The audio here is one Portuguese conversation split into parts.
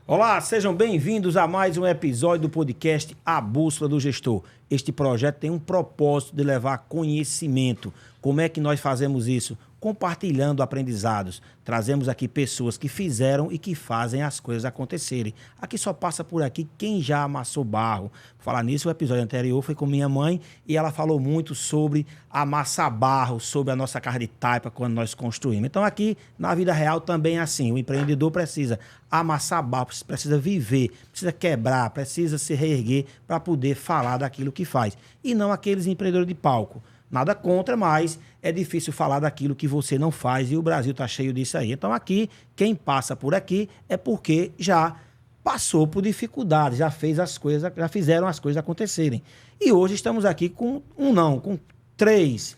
Olá, sejam bem-vindos a mais um episódio do podcast A Bússola do Gestor. Este projeto tem um propósito de levar conhecimento. Como é que nós fazemos isso? Compartilhando aprendizados. Trazemos aqui pessoas que fizeram e que fazem as coisas acontecerem. Aqui só passa por aqui quem já amassou barro. Falar nisso, o episódio anterior foi com minha mãe e ela falou muito sobre amassar barro, sobre a nossa carne de taipa quando nós construímos. Então aqui, na vida real, também é assim. O empreendedor precisa amassar barro, precisa viver, precisa quebrar, precisa se reerguer para poder falar daquilo que faz. E não aqueles empreendedores de palco. Nada contra, mas é difícil falar daquilo que você não faz e o Brasil está cheio disso aí. Então aqui, quem passa por aqui é porque já passou por dificuldades, já fez as coisas, já fizeram as coisas acontecerem. E hoje estamos aqui com com três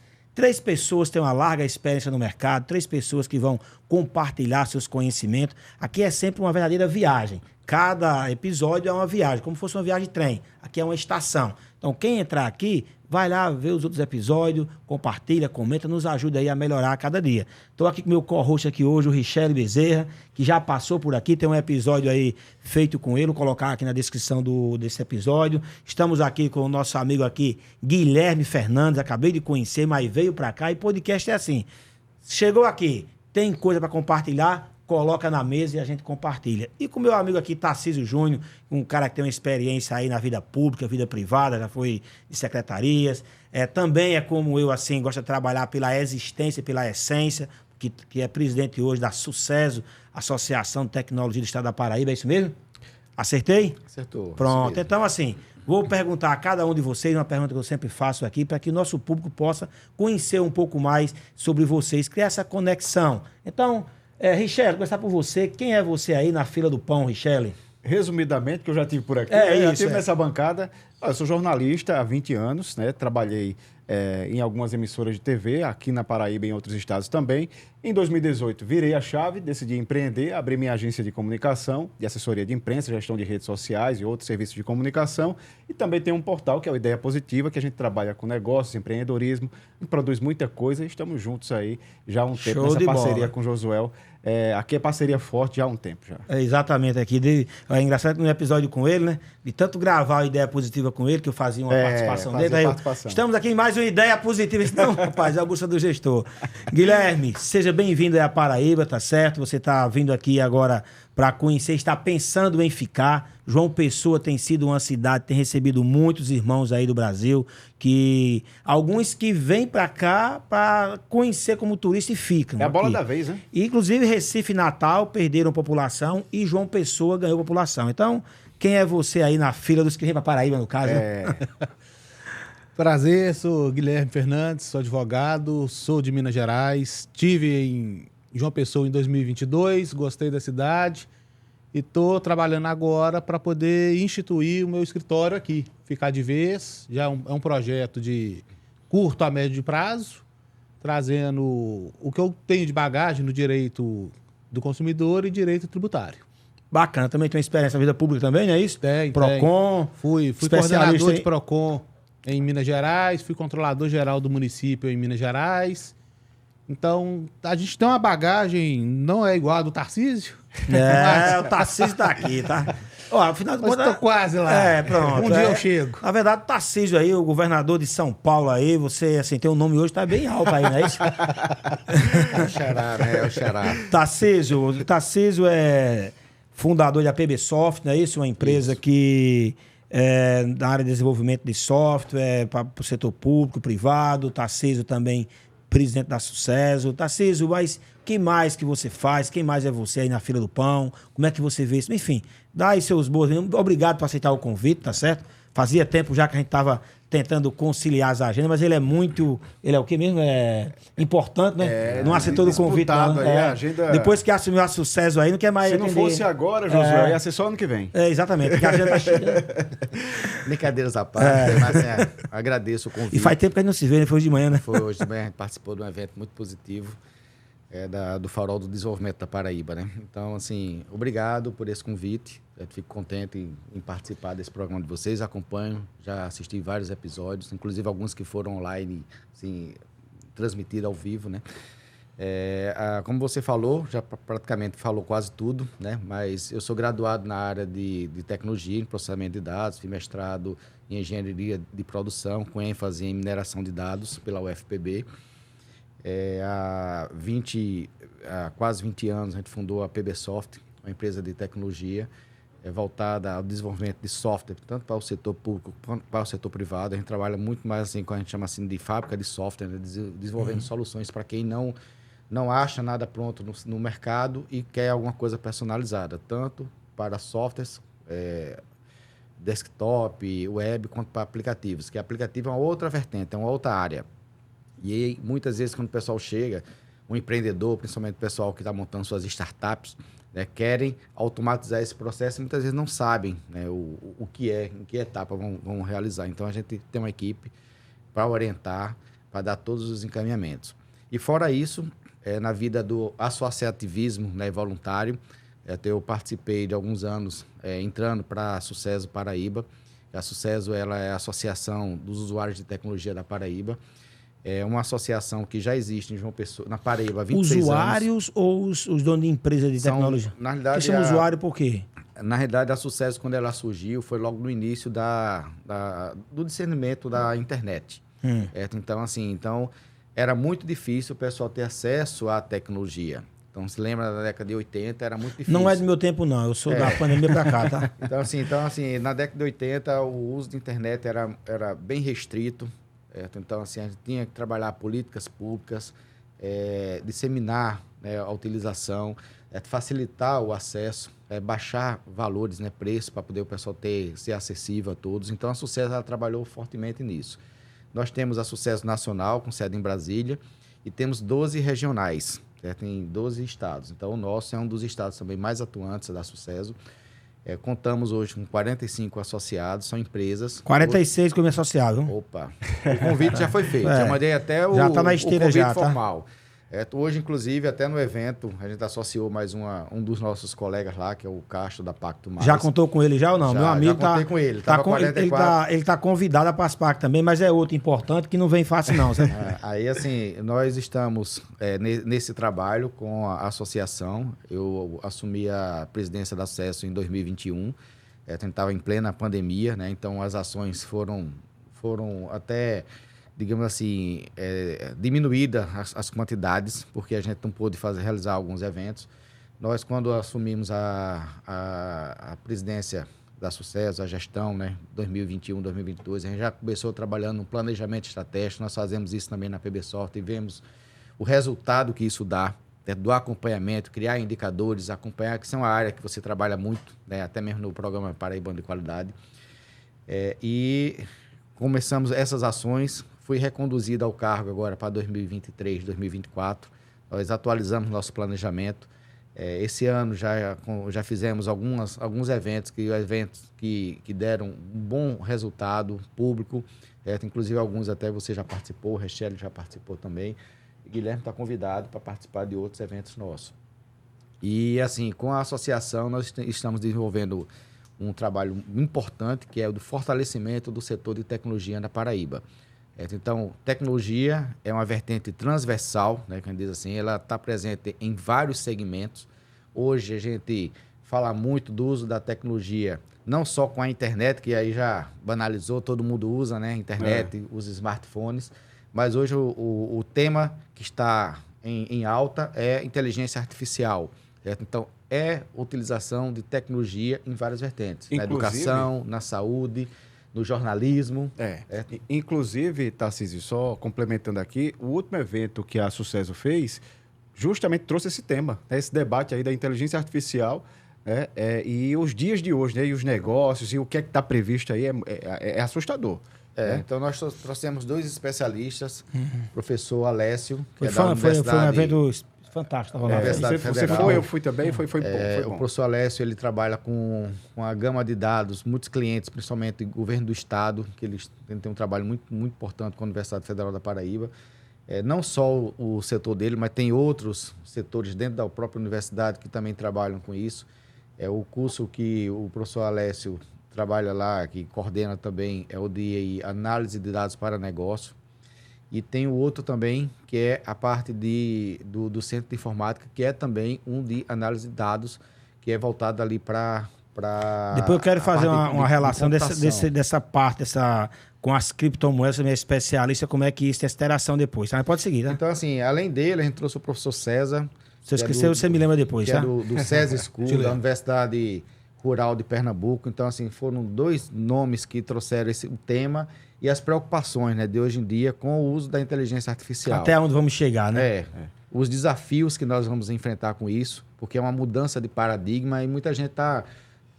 pessoas que têm uma larga experiência no mercado, 3 pessoas que vão compartilhar seus conhecimentos. Aqui é sempre uma verdadeira viagem. Cada episódio é uma viagem, como se fosse uma viagem de trem. Aqui é uma estação. Então, quem entrar aqui, vai lá ver os outros episódios, compartilha, comenta, nos ajuda aí a melhorar a cada dia. Estou aqui com o meu co-host aqui hoje, o Richelle Bezerra, que já passou por aqui, tem um episódio aí feito com ele, vou colocar aqui na descrição desse episódio. Estamos aqui com o nosso amigo aqui, Guilherme Fernandes, acabei de conhecer, mas veio para cá e podcast é assim. Chegou aqui, tem coisa para compartilhar, coloca na mesa e a gente compartilha. E com o meu amigo aqui, Tarcísio Júnior, um cara que tem uma experiência aí na vida pública, vida privada, já foi de secretarias. Também é como eu, assim, gosta de trabalhar pela existência, pela essência, que é presidente hoje da Sucesso, Associação de Tecnologia do Estado da Paraíba, é isso mesmo? Acertei? Acertou. Pronto, então assim, vou perguntar a cada um de vocês, uma pergunta que eu sempre faço aqui, para que o nosso público possa conhecer um pouco mais sobre vocês, criar essa conexão. Então, Richelle, vou começar por você. Quem é você aí na fila do pão, Richelle? Resumidamente, que eu já tive por aqui, já tive nessa bancada. Eu sou jornalista há 20 anos, né? Trabalhei em algumas emissoras de TV, aqui na Paraíba e em outros estados também. Em 2018, virei a chave, decidi empreender, abri minha agência de comunicação, de assessoria de imprensa, gestão de redes sociais e outros serviços de comunicação. E também tem um portal, que é o Ideia Positiva, que a gente trabalha com negócios, empreendedorismo, e produz muita coisa. E estamos juntos aí já há um tempo, nessa parceria com o Josuel. Aqui é parceria forte já há um tempo. Já. Exatamente. Aqui é engraçado que no episódio com ele, né? De tanto gravar a Ideia Positiva com ele, que eu fazia uma participação dele. Aí estamos aqui em mais uma Ideia Positiva. Não, rapaz, é a Bússola do Gestor. Guilherme, seja bem-vindo à Paraíba, tá certo? Você está vindo aqui agora para conhecer, está pensando em ficar. João Pessoa tem sido uma cidade, tem recebido muitos irmãos aí do Brasil, alguns que vêm para cá para conhecer como turista e ficam. É a bola aqui. Da vez, né? Inclusive, Recife e Natal perderam população e João Pessoa ganhou população. Então, quem é você aí na fila dos que vêm para Paraíba, no caso? Prazer, sou Guilherme Fernandes, sou advogado, sou de Minas Gerais, estive em João Pessoa em 2022, gostei da cidade e estou trabalhando agora para poder instituir o meu escritório aqui, ficar de vez. Já é um projeto de curto a médio prazo, trazendo o que eu tenho de bagagem no direito do consumidor e direito tributário. Bacana, também tem experiência na vida pública também, não é isso? Tem. Procon. Fui coordenador de Procon em Minas Gerais, fui controlador geral do município em Minas Gerais. Então, a gente tem uma bagagem, não é igual a do Tarcísio. O Tarcísio tá aqui, tá? Ó, afinal de contas, tô quase lá. Pronto. Um dia eu chego. Na verdade, o Tarcísio aí, o governador de São Paulo aí, você, assim, tem um nome hoje, tá bem alto aí, não é isso? É o Xará, né? É o Xará. Tarcísio é fundador da PB Soft, não é isso? Uma empresa que é na área de desenvolvimento de software, para o setor público, privado. Tarcísio também presidente da Sucesso. Tarcísio, mas que mais que você faz? Quem mais é você aí na fila do pão? Como é que você vê isso? Enfim, dá aí seus boas. Obrigado por aceitar o convite, tá certo? Fazia tempo já que a gente estava tentando conciliar as agendas, mas ele é muito... Ele é o quê mesmo? É importante, né? Não aceitou do convite. Não. Aí, a agenda... Depois que assumiu a Sucesso aí, não quer mais Se atender. não fosse agora, Josué, ia ser só ano que vem. Exatamente, porque a agenda tá chegando. Brincadeiras à parte, mas agradeço o convite. E faz tempo que a gente não se vê, né? Foi hoje de manhã, né? Foi hoje de manhã, a gente participou de um evento muito positivo do Farol do Desenvolvimento da Paraíba, né? Então, assim, obrigado por esse convite. Eu fico contente em participar desse programa de vocês. Acompanho, já assisti vários episódios, inclusive alguns que foram online, assim, transmitidos ao vivo, né? Como você falou, já praticamente falou quase tudo, né? Mas eu sou graduado na área de tecnologia, em processamento de dados, fiz mestrado em engenharia de produção, com ênfase em mineração de dados pela UFPB. Há quase 20 anos, a gente fundou a PBSoft, uma empresa de tecnologia voltada ao desenvolvimento de software, tanto para o setor público quanto para o setor privado. A gente trabalha muito mais assim, como a gente chama assim, de fábrica de software, né? Desenvolvendo soluções para quem não acha nada pronto no mercado e quer alguma coisa personalizada, tanto para softwares, desktop, web, quanto para aplicativos. Que aplicativo é uma outra vertente, é uma outra área. E aí, muitas vezes, quando o pessoal chega, um empreendedor, principalmente o pessoal que está montando suas startups, né, querem automatizar esse processo e muitas vezes não sabem, né, o que é, em que etapa vão realizar. Então, a gente tem uma equipe para orientar, para dar todos os encaminhamentos. E fora isso, na vida do associativismo, né, voluntário, eu participei de alguns anos entrando para a Sucesso Paraíba. A Sucesso ela é a Associação dos Usuários de Tecnologia da Paraíba. É uma associação que já existe em João Pessoa, na Paraíba há 26 usuários anos. Ou os donos de empresa de tecnologia? Na realidade, chama usuário por quê? Na realidade, a Sucesso, quando ela surgiu, foi logo no início do discernimento da internet. Então, assim, era muito difícil o pessoal ter acesso à tecnologia. Então, se lembra da década de 80, era muito difícil. Não é do meu tempo, não. Eu sou da pandemia para cá, tá? Então, assim, na década de 80, o uso de internet era bem restrito. Então, assim, a gente tinha que trabalhar políticas públicas, disseminar, né, a utilização, facilitar o acesso, baixar valores, né, preço, para poder o pessoal ser acessível a todos. Então, a Sucesso ela trabalhou fortemente nisso. Nós temos a Sucesso Nacional, com sede em Brasília, e temos 12 regionais, certo? Em 12 estados. Então, o nosso é um dos estados também mais atuantes da Sucesso. Contamos hoje com 45 associados, são empresas. 46 como associado. Opa, o convite já foi feito. Já mandei até já tá na esteira, o convite já, formal. Hoje, inclusive, até no evento, a gente associou mais um dos nossos colegas lá, que é o Castro da Pacto Mais. Já contou com ele já ou não? Meu amigo já contei com ele. Ele tá convidado a participar também, mas é outro importante que não vem fácil não. Aí, assim, nós estamos nesse trabalho com a associação. Eu assumi a presidência da Sucesso em 2021. A gente estava em plena pandemia, né? Então, as ações foram até, digamos assim, diminuída as quantidades, porque a gente não pôde realizar alguns eventos. Nós, quando assumimos a presidência da Sucesso, a gestão, né, 2021, 2022, a gente já começou trabalhando no planejamento estratégico. Nós fazemos isso também na PBSoft e vemos o resultado que isso dá, do acompanhamento, criar indicadores, acompanhar, que isso é uma área que você trabalha muito, né, até mesmo no programa Paraibano de Qualidade. E começamos essas ações. Fui reconduzido ao cargo agora para 2023, 2024. Nós atualizamos nosso planejamento. Esse ano já fizemos alguns eventos que deram um bom resultado público. Inclusive, alguns até você já participou, o Rechelle já participou também. E Guilherme está convidado para participar de outros eventos nossos. E, assim, com a associação, nós estamos desenvolvendo um trabalho importante, que é o do fortalecimento do setor de tecnologia na Paraíba. Então, tecnologia é uma vertente transversal, né, que a gente diz assim, ela está presente em vários segmentos. Hoje, a gente fala muito do uso da tecnologia, não só com a internet, que aí já banalizou, todo mundo usa, né, a internet, usa smartphones, mas hoje o tema que está em alta é inteligência artificial, certo? Então, utilização de tecnologia em várias vertentes, na educação, na saúde, no jornalismo. Inclusive, Tarcísio, só complementando aqui, o último evento que a Sucesso fez justamente trouxe esse tema, né? Esse debate aí da inteligência artificial, né? E os dias de hoje, né? E os negócios, e o que é que está previsto aí é assustador. Então, nós trouxemos 2 especialistas, professor Alessio, que foi um evento fantástico. Você foi, eu fui também, foi bom. O professor Alessio, ele trabalha com a gama de dados, muitos clientes, principalmente o governo do estado, que eles têm um trabalho muito, muito importante com a Universidade Federal da Paraíba. Não só o setor dele, mas tem outros setores dentro da própria universidade que também trabalham com isso. O curso que o professor Alessio trabalha lá, que coordena também, é o de análise de dados para negócio. E tem o outro também, que é a parte do Centro de Informática, que é também um de análise de dados, que é voltado ali para... Depois eu quero fazer uma relação dessa parte, com as criptomoedas, minha especialista, como é que isso tem essa interação depois, tá? Mas pode seguir, tá? Então, assim, além dele, a gente trouxe o professor César. Se eu esquecer, você me lembra depois, que tá? é do César School, da Universidade Rural de Pernambuco. Então, assim, foram 2 nomes que trouxeram o tema e as preocupações, né, de hoje em dia com o uso da inteligência artificial. Até onde vamos chegar, né? Os desafios que nós vamos enfrentar com isso, porque é uma mudança de paradigma e muita gente está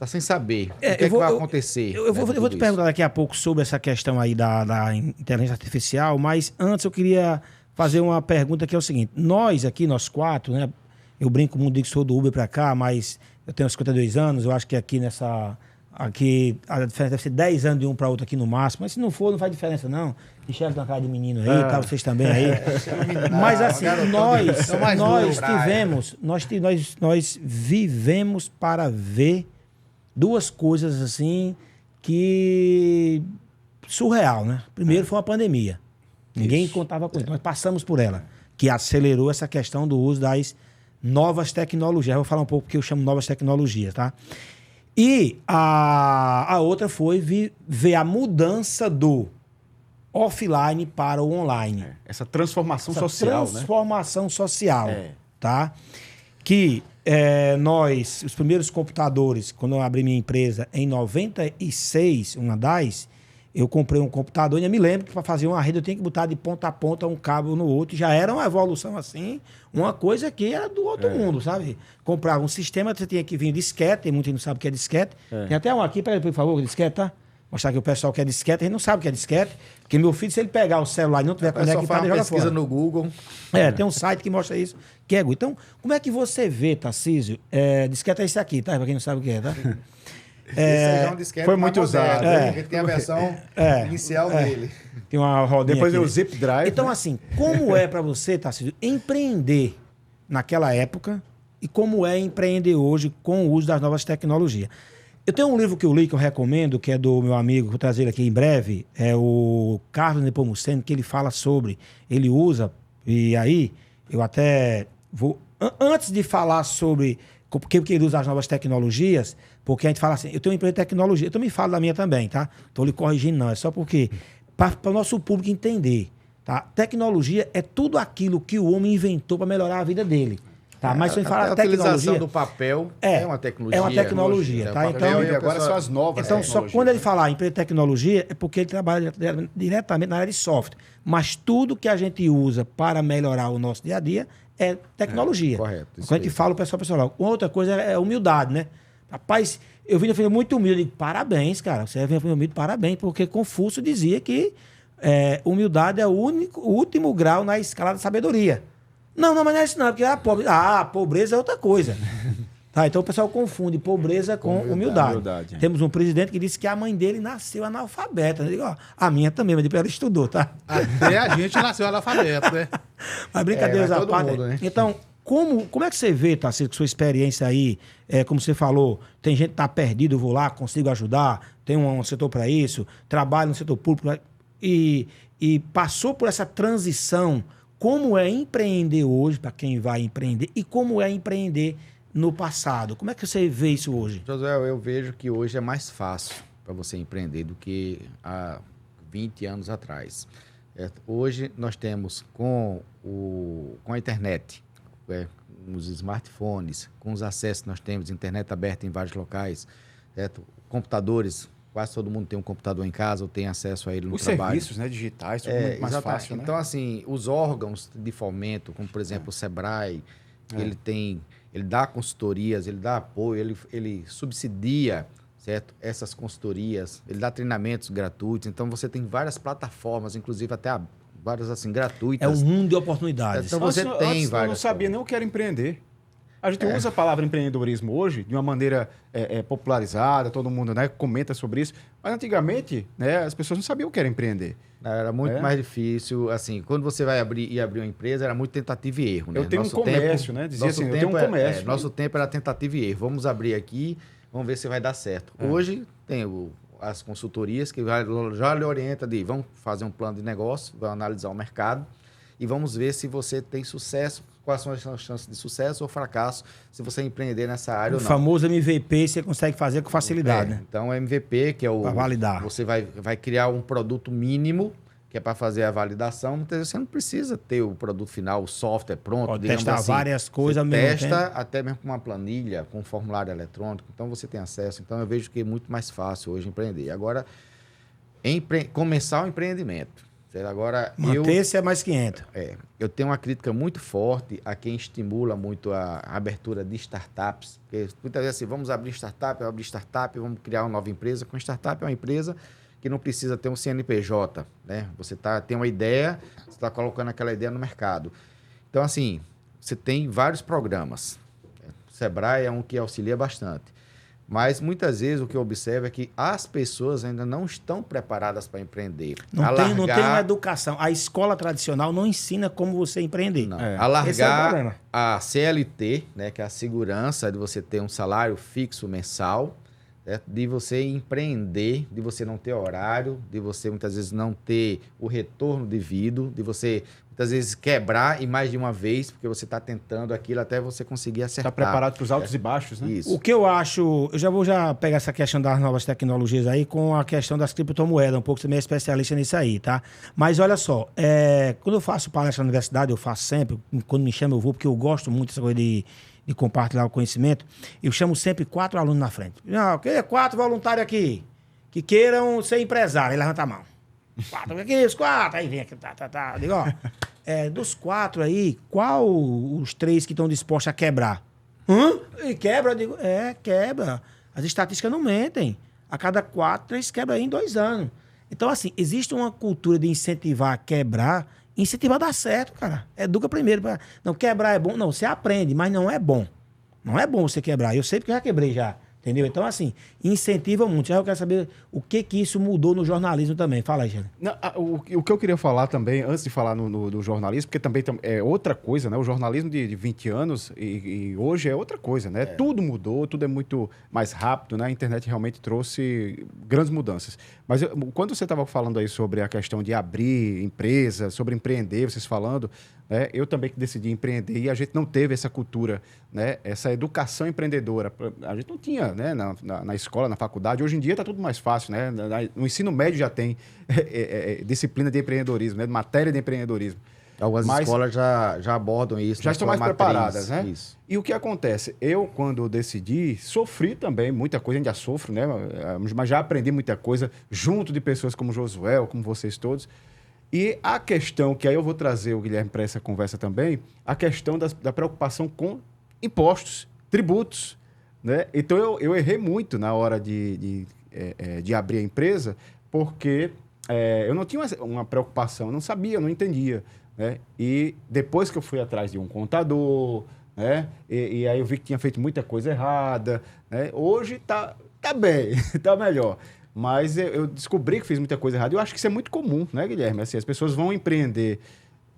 sem saber o que vai acontecer. Eu vou te perguntar daqui a pouco sobre essa questão aí da inteligência artificial, mas antes eu queria fazer uma pergunta que é o seguinte. Nós 4, né? Eu brinco muito que sou do Uber para cá, mas eu tenho 52 anos, eu acho que aqui aqui a diferença deve ser 10 anos de um para outro aqui no máximo, mas se não for, não faz diferença não. Enxerga uma cara de menino aí, tá, vocês também aí. Mas assim, nós vivemos para ver 2 coisas assim que surreal, né? Primeiro foi uma pandemia. Ninguém contava com isso. Nós passamos por ela, que acelerou essa questão do uso das novas tecnologias. Eu vou falar um pouco porque eu chamo novas tecnologias, tá? E a outra foi ver a mudança do offline para o online. Essa transformação social, né? Transformação social, tá? Que os primeiros computadores, quando eu abri minha empresa em 96, uma das, eu comprei um computador e eu me lembro que para fazer uma rede eu tinha que botar de ponta a ponta um cabo no outro. Já era uma evolução assim, uma coisa que era do outro mundo, sabe? Comprava um sistema, você tinha que vir disquete, tem muita gente não sabe o que é disquete. Tem até um aqui, por favor, disquete, tá? Mostrar que o pessoal que é disquete, a gente não sabe o que é disquete. Porque meu filho, se ele pegar o celular e não tiver conectado, ele joga pesquisa fora. No Google. Tem um site que mostra isso, que é Google. Então, como é que você vê, Tarcísio? Disquete é esse aqui, tá? Pra quem não sabe o que é, tá? Esse aí é um disquete foi muito usado. Ele tem a versão inicial dele. Tem uma rodinha. Depois aqui. o Zip Drive. Então, assim, como é para você, Tarcísio, empreender naquela época e como é empreender hoje com o uso das novas tecnologias? Eu tenho um livro que eu li, que eu recomendo, que é do meu amigo, vou trazer ele aqui em breve, é o Carlos Nepomuceno, que ele fala sobre, ele usa, e aí eu até vou... Antes de falar sobre porque ele usa as novas tecnologias, porque a gente fala assim, eu tenho uma empresa de tecnologia, eu também falo da minha também, tá? Estou lhe corrigindo, não, é só porque, para o nosso público entender, tá? Tecnologia é tudo aquilo que o homem inventou para melhorar a vida dele. Tá, mas se a gente falar tecnologia... A utilização do papel é uma tecnologia. É uma tecnologia, tá? Então, e agora são as novas tecnologias. Só quando ele falar em empresa de tecnologia, é porque ele trabalha diretamente na área de software. Mas tudo que a gente usa para melhorar o nosso dia a dia é tecnologia. Correto. Quando a gente fala, o pessoal, outra coisa é humildade, né? Rapaz, eu vim de família muito humilde. Eu digo, parabéns, cara. Você vem de família humilde, parabéns. Porque Confúcio dizia que humildade é o último grau na escala da sabedoria. Não, mas não é isso não, porque pobre. Pobreza é outra coisa. Tá, então o pessoal confunde pobreza com humildade. Temos um presidente que disse que a mãe dele nasceu analfabeta. Eu digo, a minha também, mas depois ela estudou, tá? Até a gente nasceu analfabeto, né? Mas brincadeiras à parte. Mundo, né? Então, como é que você vê, Tarcísio, com sua experiência aí, como você falou, tem gente que está perdido, eu vou lá, consigo ajudar, tem um setor para isso, trabalho no setor público e passou por essa transição. Como é empreender hoje, para quem vai empreender, e como é empreender no passado? Como é que você vê isso hoje? Josué, eu vejo que hoje é mais fácil para você empreender do que há 20 anos atrás. Hoje nós temos com a internet, com os smartphones, com os acessos que nós temos, internet aberta em vários locais, certo? Computadores, quase todo mundo tem um computador em casa ou tem acesso a ele no trabalho. Os serviços, né, digitais, tudo muito mais fácil, né? Então, assim, os órgãos de fomento, como por exemplo o Sebrae, ele dá consultorias, ele dá apoio, ele subsidia, certo? Essas consultorias, ele dá treinamentos gratuitos. Então, você tem várias plataformas, inclusive até várias assim gratuitas. É um mundo de oportunidades. Então, você tem várias. Eu não sabia nem o que era empreender. A gente usa a palavra empreendedorismo hoje de uma maneira popularizada, todo mundo, né, comenta sobre isso. Mas antigamente, né, as pessoas não sabiam o que era empreender. Era muito mais difícil. Assim, quando você vai abrir uma empresa, era muito tentativa e erro. Né? Eu tenho um comércio, né? Dizia assim, eu tenho um comércio. Nosso tempo era tentativa e erro. Vamos abrir aqui, vamos ver se vai dar certo. Hoje tem as consultorias que já lhe orienta de vamos fazer um plano de negócio, vamos analisar o mercado e vamos ver se você tem sucesso, quais são as chances de sucesso ou fracasso se você empreender nessa área ou não. O famoso MVP você consegue fazer com facilidade, né? Então, o MVP, que é o... Para validar. Você vai criar um produto mínimo, que é para fazer a validação. Muitas vezes você não precisa ter o produto final, o software pronto. Pode testar assim. várias coisas ao mesmo tempo. Testa até mesmo com uma planilha, com um formulário eletrônico. Então, você tem acesso. Então, eu vejo que é muito mais fácil hoje empreender. Agora, começar o empreendimento. Agora, manter-se é mais 500. Eu tenho uma crítica muito forte a quem estimula muito a abertura de startups. Porque muitas vezes assim, vamos abrir startup, vamos criar uma nova empresa. Com startup é uma empresa que não precisa ter um CNPJ, né? Você tem uma ideia, você está colocando aquela ideia no mercado. Então, assim, você tem vários programas. O Sebrae é um que auxilia bastante. Mas, muitas vezes, o que eu observo é que as pessoas ainda não estão preparadas para empreender. Não tem uma educação. A escola tradicional não ensina como você empreender. Não. Alargar a CLT, né, que é a segurança de você ter um salário fixo mensal, de você empreender, de você não ter horário, de você muitas vezes não ter o retorno devido, de você muitas vezes quebrar e mais de uma vez, porque você está tentando aquilo até você conseguir acertar. Está preparado para os altos e baixos, né? Isso. O que eu acho, eu já vou pegar essa questão das novas tecnologias aí com a questão das criptomoedas, um pouco, você é especialista nisso aí, tá? Mas olha só, quando eu faço palestra na universidade, eu faço sempre, quando me chama eu vou, porque eu gosto muito dessa coisa de compartilhar o conhecimento, eu chamo sempre 4 alunos na frente. Não, 4 voluntários aqui que queiram ser empresário. Aí levanta a mão. 4, aqui, os 4. Aí vem aqui, tá. Digo, ó, dos 4 aí, qual os 3 que estão dispostos a quebrar? E quebra? Eu digo, quebra. As estatísticas não mentem. A cada 4, 3 quebra aí em 2 anos. Então, assim, existe uma cultura de incentivar a quebrar. Incentivar a dar certo, cara. Educa primeiro. Não, quebrar é bom. Não, você aprende, mas não é bom. Não é bom você quebrar. Eu sei porque eu já quebrei já. Entendeu? Então, assim, incentiva muito. Já eu quero saber o que isso mudou no jornalismo também. Fala aí, Jânio. O que eu queria falar também, antes de falar no jornalismo, porque também é outra coisa, né? O jornalismo de 20 anos e hoje é outra coisa, né? Tudo mudou, tudo é muito mais rápido, né? A internet realmente trouxe grandes mudanças. Mas quando você estava falando aí sobre a questão de abrir empresa, sobre empreender, vocês falando, eu também que decidi empreender e a gente não teve essa cultura, né? Essa educação empreendedora. A gente não tinha, né? Na escola, na faculdade. Hoje em dia está tudo mais fácil, né? No ensino médio já tem disciplina de empreendedorismo, né? Matéria de empreendedorismo. Algumas escolas já abordam isso. Já estão mais preparadas, né? Isso. E o que acontece? Eu, quando decidi, sofri também muita coisa, ainda sofro, né? Mas já aprendi muita coisa junto de pessoas como Josué, como vocês todos. E a questão, que aí eu vou trazer o Guilherme para essa conversa também, a questão da preocupação com impostos, tributos, né? Então, eu errei muito na hora de abrir a empresa, porque eu não tinha uma preocupação, eu não sabia, não entendia, né? E depois que eu fui atrás de um contador, né? E aí eu vi que tinha feito muita coisa errada, né? Hoje tá bem, tá melhor. Mas eu descobri que fiz muita coisa errada. Eu acho que isso é muito comum, né, Guilherme? Assim, as pessoas vão empreender,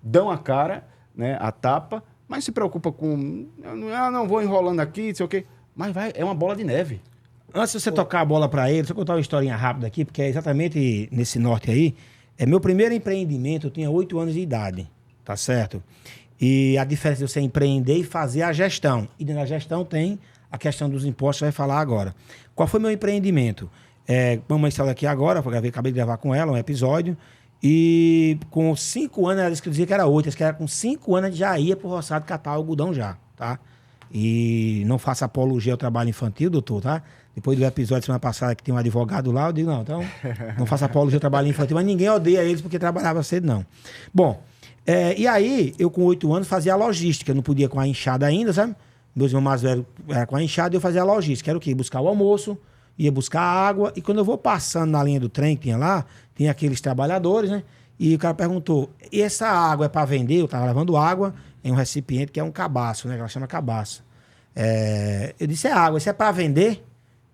dão a cara, né, a tapa, mas se preocupa com... não vou enrolando aqui, não sei o quê. Mas é uma bola de neve. Antes de você tocar a bola para ele, deixa eu contar uma historinha rápida aqui, porque é exatamente nesse norte aí. Meu primeiro empreendimento, eu tinha 8 anos de idade, tá certo? E a diferença de você empreender e fazer a gestão. E dentro da gestão tem a questão dos impostos, que vai falar agora. Qual foi meu empreendimento? Mamãe saiu daqui agora, acabei de gravar com ela um episódio, e com 5 anos, ela disse que dizia que era 8, que era com 5 anos a gente já ia pro roçado catar algodão já, tá? E não faça apologia ao trabalho infantil, doutor, tá? Depois do episódio semana passada que tem um advogado lá, eu digo, não, então não faça apologia ao trabalho infantil, mas ninguém odeia eles porque trabalhava cedo, não. Bom, e aí, eu com 8 anos fazia a logística, eu não podia com a enxada ainda, sabe? Meus irmãos mais velhos eram com a enxada e eu fazia a logística, era o quê? Buscar o almoço, ia buscar água, e quando eu vou passando na linha do trem que tinha lá, tinha aqueles trabalhadores, né? E o cara perguntou, e essa água é para vender? Eu tava levando água em um recipiente que é um cabaço, né? Que ela chama cabaço. Eu disse, água, isso é para vender?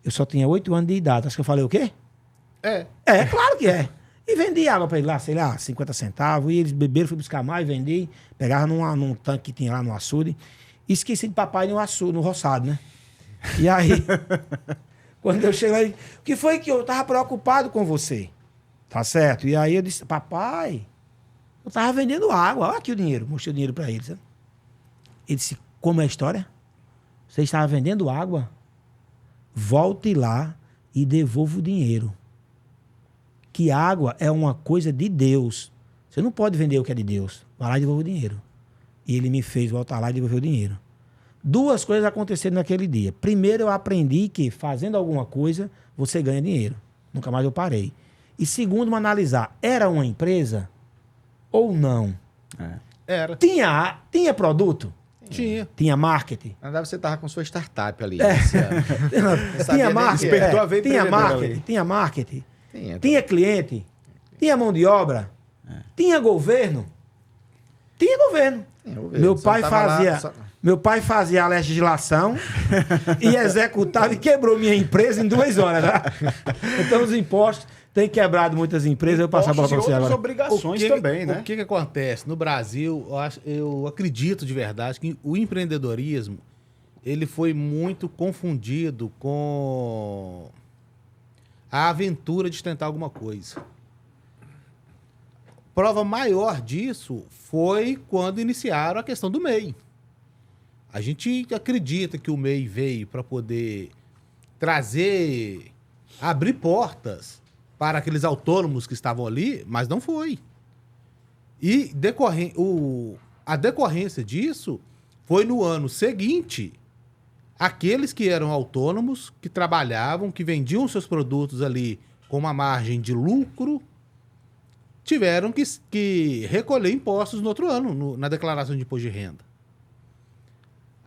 Eu só tinha 8 anos de idade. Acho que eu falei o quê? Claro que é. E vendi água para ele lá, sei lá, 50 centavos. E eles beberam, fui buscar mais, vendi. Pegava num tanque que tinha lá no açude. E esqueci de papai no roçado, né? E aí... Quando eu cheguei lá, o que foi que eu tava preocupado com você? Tá certo? E aí eu disse, papai, eu tava vendendo água. Olha aqui o dinheiro. Mostrei o dinheiro pra ele. Sabe? Ele disse, como é a história? Você estava vendendo água? Volte lá e devolva o dinheiro. Que água é uma coisa de Deus. Você não pode vender o que é de Deus. Vai lá e devolva o dinheiro. E ele me fez voltar lá e devolver o dinheiro. 2 coisas aconteceram naquele dia. Primeiro, eu aprendi que fazendo alguma coisa, você ganha dinheiro. Nunca mais eu parei. E segundo, analisar, era uma empresa ou não? Era. Tinha produto? Tinha. Tinha marketing? Na verdade, você estava com sua startup ali. Tinha marketing? Despertou a veia Tinha empreendedora marketing? ali. Tinha marketing? Tinha. Tinha cliente? Tinha mão de obra? Tinha governo? Tinha governo. Meu pai fazia a legislação e executava e quebrou minha empresa em 2 horas. Tá? Então os impostos têm quebrado muitas empresas. Eu passo a bola para você agora. Obrigações também, né? O que acontece? No Brasil, eu acredito de verdade que o empreendedorismo ele foi muito confundido com a aventura de tentar alguma coisa. Prova maior disso foi quando iniciaram a questão do MEI. A gente acredita que o MEI veio para poder abrir portas para aqueles autônomos que estavam ali, mas não foi. E a decorrência disso foi no ano seguinte, aqueles que eram autônomos, que trabalhavam, que vendiam seus produtos ali com uma margem de lucro, tiveram que recolher impostos no outro ano, na declaração de imposto de renda.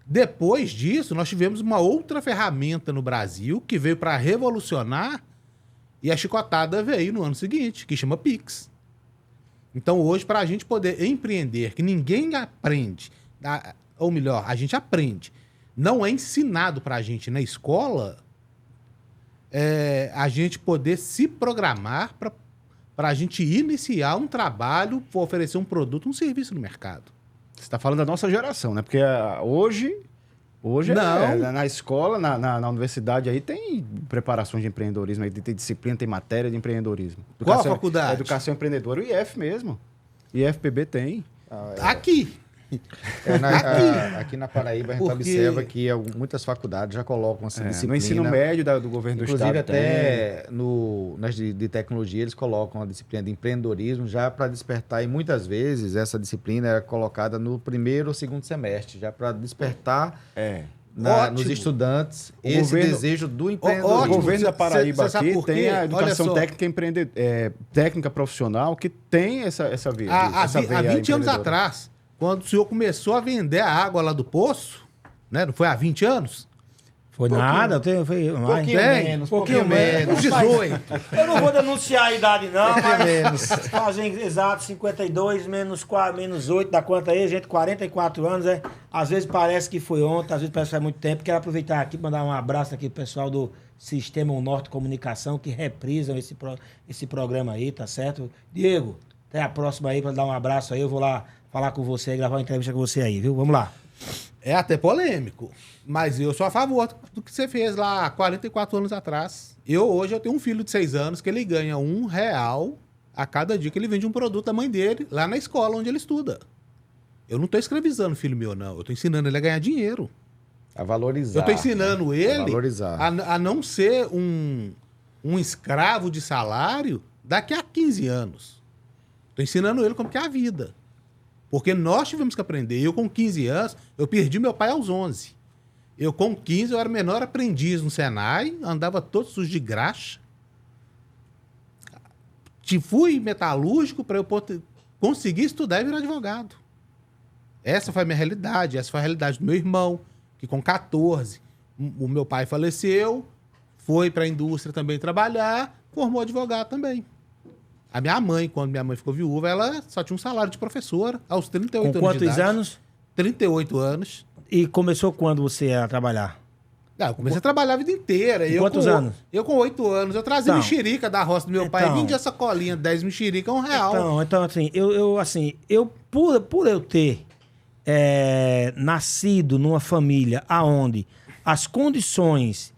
Depois disso, nós tivemos uma outra ferramenta no Brasil que veio para revolucionar e a chicotada veio no ano seguinte, que chama Pix. Então, hoje, para a gente poder empreender, que ninguém aprende, ou melhor, a gente aprende, não é ensinado para a gente na escola, a gente poder se programar para a gente iniciar um trabalho, oferecer um produto, um serviço no mercado. Você está falando da nossa geração, né? Porque hoje não. Na escola, na universidade, aí tem preparações de empreendedorismo, aí tem disciplina, tem matéria de empreendedorismo. Qual a faculdade? Educação empreendedora, o IF mesmo. IFPB tem. Aqui. Aqui na Paraíba, a gente observa que muitas faculdades já colocam essa disciplina. No ensino médio do governo do estado. Inclusive, até nas de tecnologia, eles colocam a disciplina de empreendedorismo já para despertar, e muitas vezes essa disciplina era colocada no 1º ou 2º semestre, já para despertar nos estudantes desejo do empreendedorismo. O governo da Paraíba aqui tem a educação técnica técnica profissional que tem essa veia. Há 20 anos atrás, quando o senhor começou a vender a água lá do poço, né? Não foi há 20 anos? Foi nada, foi mais. Pouquinho menos. 18. Eu não vou denunciar a idade, não, mas fazem exato 52 menos 8, dá quanto aí, gente? 44 anos, Às vezes parece que foi ontem, às vezes parece que faz muito tempo. Quero aproveitar aqui e mandar um abraço aqui pro pessoal do Sistema Norte Comunicação, que reprisam esse programa aí, tá certo? Diego, até a próxima aí para dar um abraço aí, eu vou lá falar com você, gravar uma entrevista com você aí, viu? Vamos lá. É até polêmico, mas eu sou a favor do que você fez lá 44 anos atrás. Hoje eu tenho um filho de 6 anos que ele ganha R$1 a cada dia que ele vende um produto da mãe dele lá na escola onde ele estuda. Eu não estou escravizando o filho meu, não. Eu estou ensinando ele a ganhar dinheiro. A valorizar. Eu estou ensinando ele a não ser um escravo de salário daqui a 15 anos. Estou ensinando ele como que é a vida. Porque nós tivemos que aprender. Eu, com 15 anos, eu perdi meu pai aos 11. Eu, com 15, eu era menor aprendiz no Senai, andava todos os de graxa. Fui metalúrgico para eu conseguir estudar e virar advogado. Essa foi a minha realidade. Essa foi a realidade do meu irmão, que com 14, o meu pai faleceu, foi para a indústria também trabalhar, formou advogado também. A minha mãe, quando minha mãe ficou viúva, ela só tinha um salário de professora aos 38 anos de idade. Com quantos anos? 38 anos. E começou quando você ia trabalhar? Eu comecei a trabalhar a vida inteira. Quantos anos? Eu com 8 anos. Eu trazia mexerica da roça do meu pai e vendia sacolinha, 10 mexerica, R$1. Então assim, por eu ter nascido numa família aonde as condições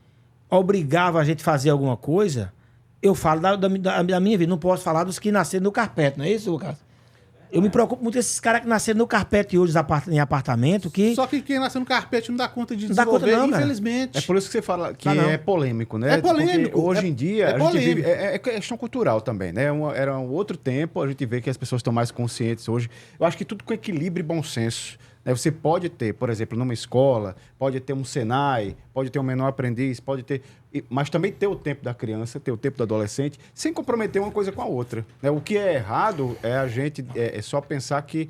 obrigava a gente a fazer alguma coisa, eu falo da minha vida. Não posso falar dos que nasceram no carpete, não é isso, Lucas? Eu me preocupo muito com esses caras que nasceram no carpete hoje em apartamento. Só que quem nasceu no carpete não dá conta de desenvolver, não, infelizmente. É por isso que você fala que é polêmico, né? É polêmico. Porque hoje em dia, a gente vive... É questão cultural também, né? Era um outro tempo, a gente vê que as pessoas estão mais conscientes hoje. Eu acho que tudo com equilíbrio e bom senso. Você pode ter, por exemplo, numa escola, pode ter um Senai, pode ter um menor aprendiz, pode ter... Mas também ter o tempo da criança, ter o tempo do adolescente, sem comprometer uma coisa com a outra. O que é errado é a gente só pensar que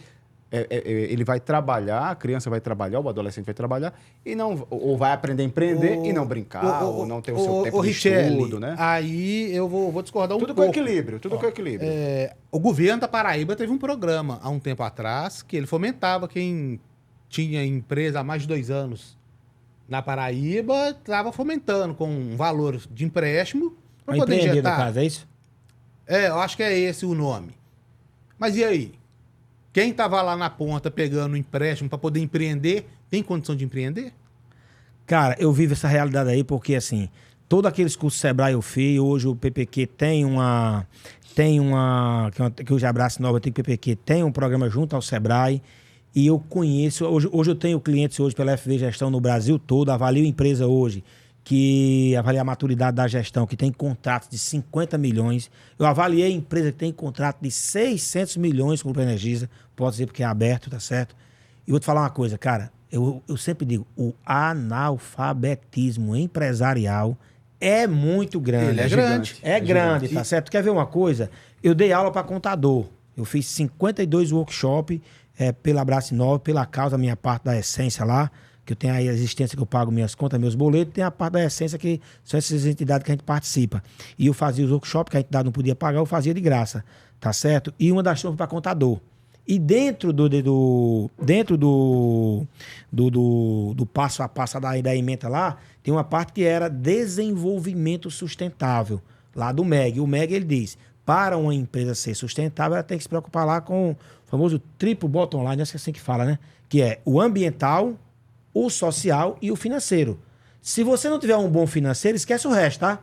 ele vai trabalhar, a criança vai trabalhar, o adolescente vai trabalhar, e não, ou vai aprender a empreender e não brincar, ou não ter o seu tempo de estudo, né? Aí eu vou discordar tudo com equilíbrio, tudo com equilíbrio. O governo da Paraíba teve um programa há um tempo atrás que ele fomentava quem tinha empresa há mais de 2 anos na Paraíba, estava fomentando com um valor de empréstimo para poder injetar. No caso, é isso? Eu acho que é esse o nome. Mas e aí? Quem estava lá na ponta pegando empréstimo para poder empreender, tem condição de empreender? Cara, eu vivo essa realidade aí porque, assim, todos aqueles cursos Sebrae eu fiz, hoje o PPQ tem uma que hoje a Abraço Nova tem PPQ, tem um programa junto ao Sebrae, e eu conheço, hoje eu tenho clientes hoje pela FV Gestão no Brasil todo, avalio empresa hoje, que avalia a maturidade da gestão, que tem contratos de 50 milhões. Eu avaliei empresa que tem contrato de 600 milhões com o Grupo Energisa, pode dizer porque é aberto, tá certo? E vou te falar uma coisa, cara, eu sempre digo, o analfabetismo empresarial é muito grande. Ele é grande. É grande, tá certo? Quer ver uma coisa? Eu dei aula para contador, eu fiz 52 workshops pela Abraço Nova, pela causa, minha parte da essência lá, que eu tenho aí a existência que eu pago minhas contas, meus boletos, tem a parte da essência que são essas entidades que a gente participa. E eu fazia os workshops que a entidade não podia pagar, eu fazia de graça, tá certo? E uma das turmas para contador. E dentro do passo a passo da ementa lá, tem uma parte que era desenvolvimento sustentável, lá do MEG. O MEG, ele diz, para uma empresa ser sustentável, ela tem que se preocupar lá com o famoso triple bottom line, acho que é assim que fala, né? Que é o ambiental, o social e o financeiro. Se você não tiver um bom financeiro, esquece o resto, tá?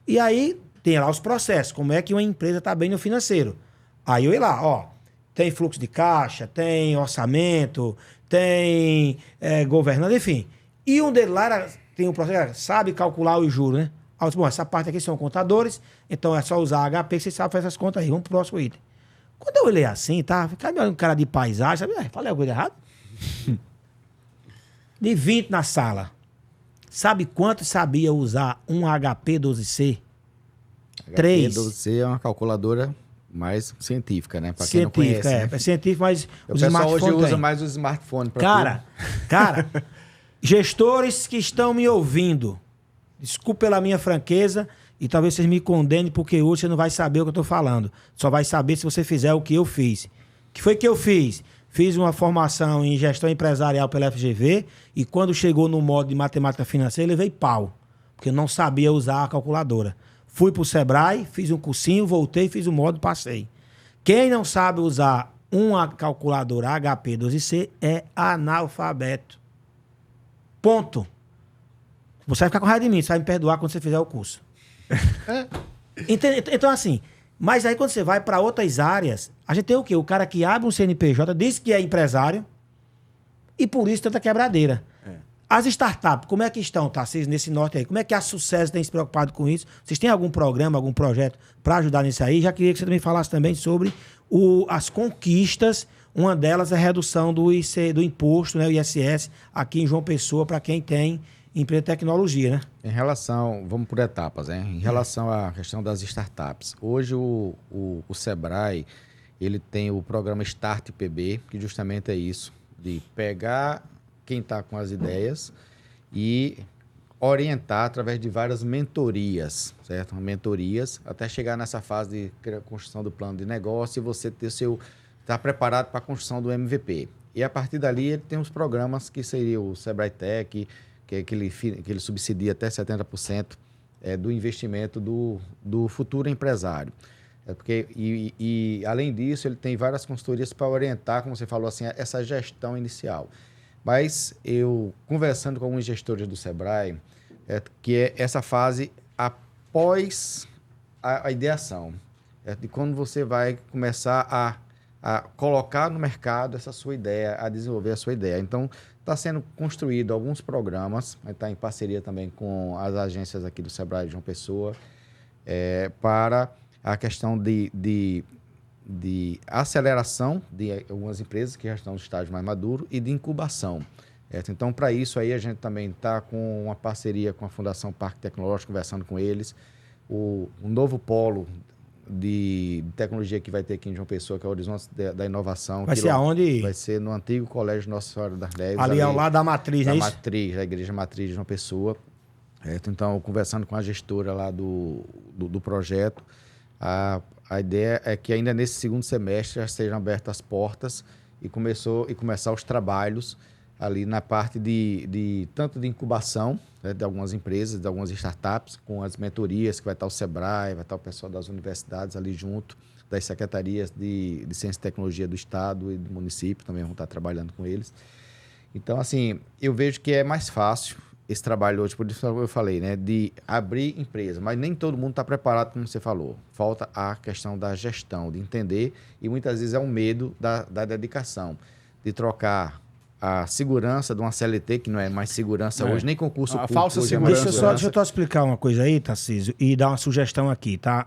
E aí tem lá os processos, como é que uma empresa está bem no financeiro. Aí eu ia lá, tem fluxo de caixa, tem orçamento, tem governança, enfim. E um deles lá tem um processo, sabe calcular os juros, né? Aí eu disse, bom, essa parte aqui são contadores, então é só usar HP, que vocês sabem fazer essas contas aí. Vamos pro próximo item. Quando eu olhei assim, tá? Fiquei olhando um cara de paisagem, sabe? Falei alguma coisa errada? De 20 na sala. Sabe quanto sabia usar um HP 12C? 3. HP 12C é uma calculadora mais científica, né? Para quem não conhece. É científico, mas o pessoal hoje usa mais o smartphone. Cara, gestores que estão me ouvindo, desculpe pela minha franqueza e talvez vocês me condenem porque hoje você não vai saber o que eu estou falando. Só vai saber se você fizer o que eu fiz. O que foi que eu fiz? Fiz uma formação em gestão empresarial pela FGV e quando chegou no modo de matemática financeira, eu levei pau, porque eu não sabia usar a calculadora. Fui para o Sebrae, fiz um cursinho, voltei, fiz o modo, passei. Quem não sabe usar uma calculadora HP 12C é analfabeto. Ponto. Você vai ficar com raiva de mim, você vai me perdoar quando você fizer o curso. Então, assim... Mas aí quando você vai para outras áreas, a gente tem o quê? O cara que abre um CNPJ, diz que é empresário e por isso tanta quebradeira. As startups, como é que estão, Tarcísio, nesse norte aí? Como é que a Sucesso tem se preocupado com isso? Vocês têm algum programa, algum projeto para ajudar nisso aí? Já queria que você também falasse também sobre as conquistas. Uma delas é a redução do imposto, né, o ISS, aqui em João Pessoa, para quem tem empresa de tecnologia, né? Em relação, vamos por etapas, né? Em relação à questão das startups, hoje o Sebrae, ele tem o programa Start PB, que justamente é isso, de pegar quem está com as ideias e orientar através de várias mentorias, certo? Mentorias, até chegar nessa fase de construção do plano de negócio e você ter estar preparado para a construção do MVP. E a partir dali ele tem os programas que seria o Sebrae Tech, que ele subsidia até 70% do investimento do futuro empresário. Porque além disso, ele tem várias consultorias para orientar, como você falou, assim, essa gestão inicial. Mas eu, conversando com alguns gestores do Sebrae, que é essa fase após a ideação. De quando você vai começar a colocar no mercado essa sua ideia, a desenvolver a sua ideia. Então, está sendo construído alguns programas, está em parceria também com as agências aqui do Sebrae de João Pessoa, para a questão de aceleração de algumas empresas que já estão no estágio mais maduro e de incubação. Então, para isso, aí a gente também está com uma parceria com a Fundação Parque Tecnológico, conversando com eles. O novo polo de tecnologia que vai ter aqui em João Pessoa, que é o Horizonte da Inovação. Vai ser aonde? Vai ser no antigo Colégio Nossa Senhora das Neves. Ali ao lado da Matriz, da não é isso? Matriz, da Igreja Matriz de João Pessoa. Então, conversando com a gestora lá do projeto, a ideia é que ainda nesse segundo semestre já sejam abertas as portas e começar os trabalhos ali na parte tanto de incubação, de algumas empresas, de algumas startups, com as mentorias, que vai estar o Sebrae, vai estar o pessoal das universidades ali junto, das secretarias de Ciência e Tecnologia do Estado e do município, também vão estar trabalhando com eles. Então, assim, eu vejo que é mais fácil esse trabalho hoje, por isso eu falei, né, de abrir empresa, mas nem todo mundo está preparado, como você falou. Falta a questão da gestão, de entender, e muitas vezes é um medo da dedicação, de trocar a segurança de uma CLT, que não é mais segurança hoje, nem concurso público. A falsa segurança. Deixa eu só explicar uma coisa aí, Tarcísio, e dar uma sugestão aqui, tá?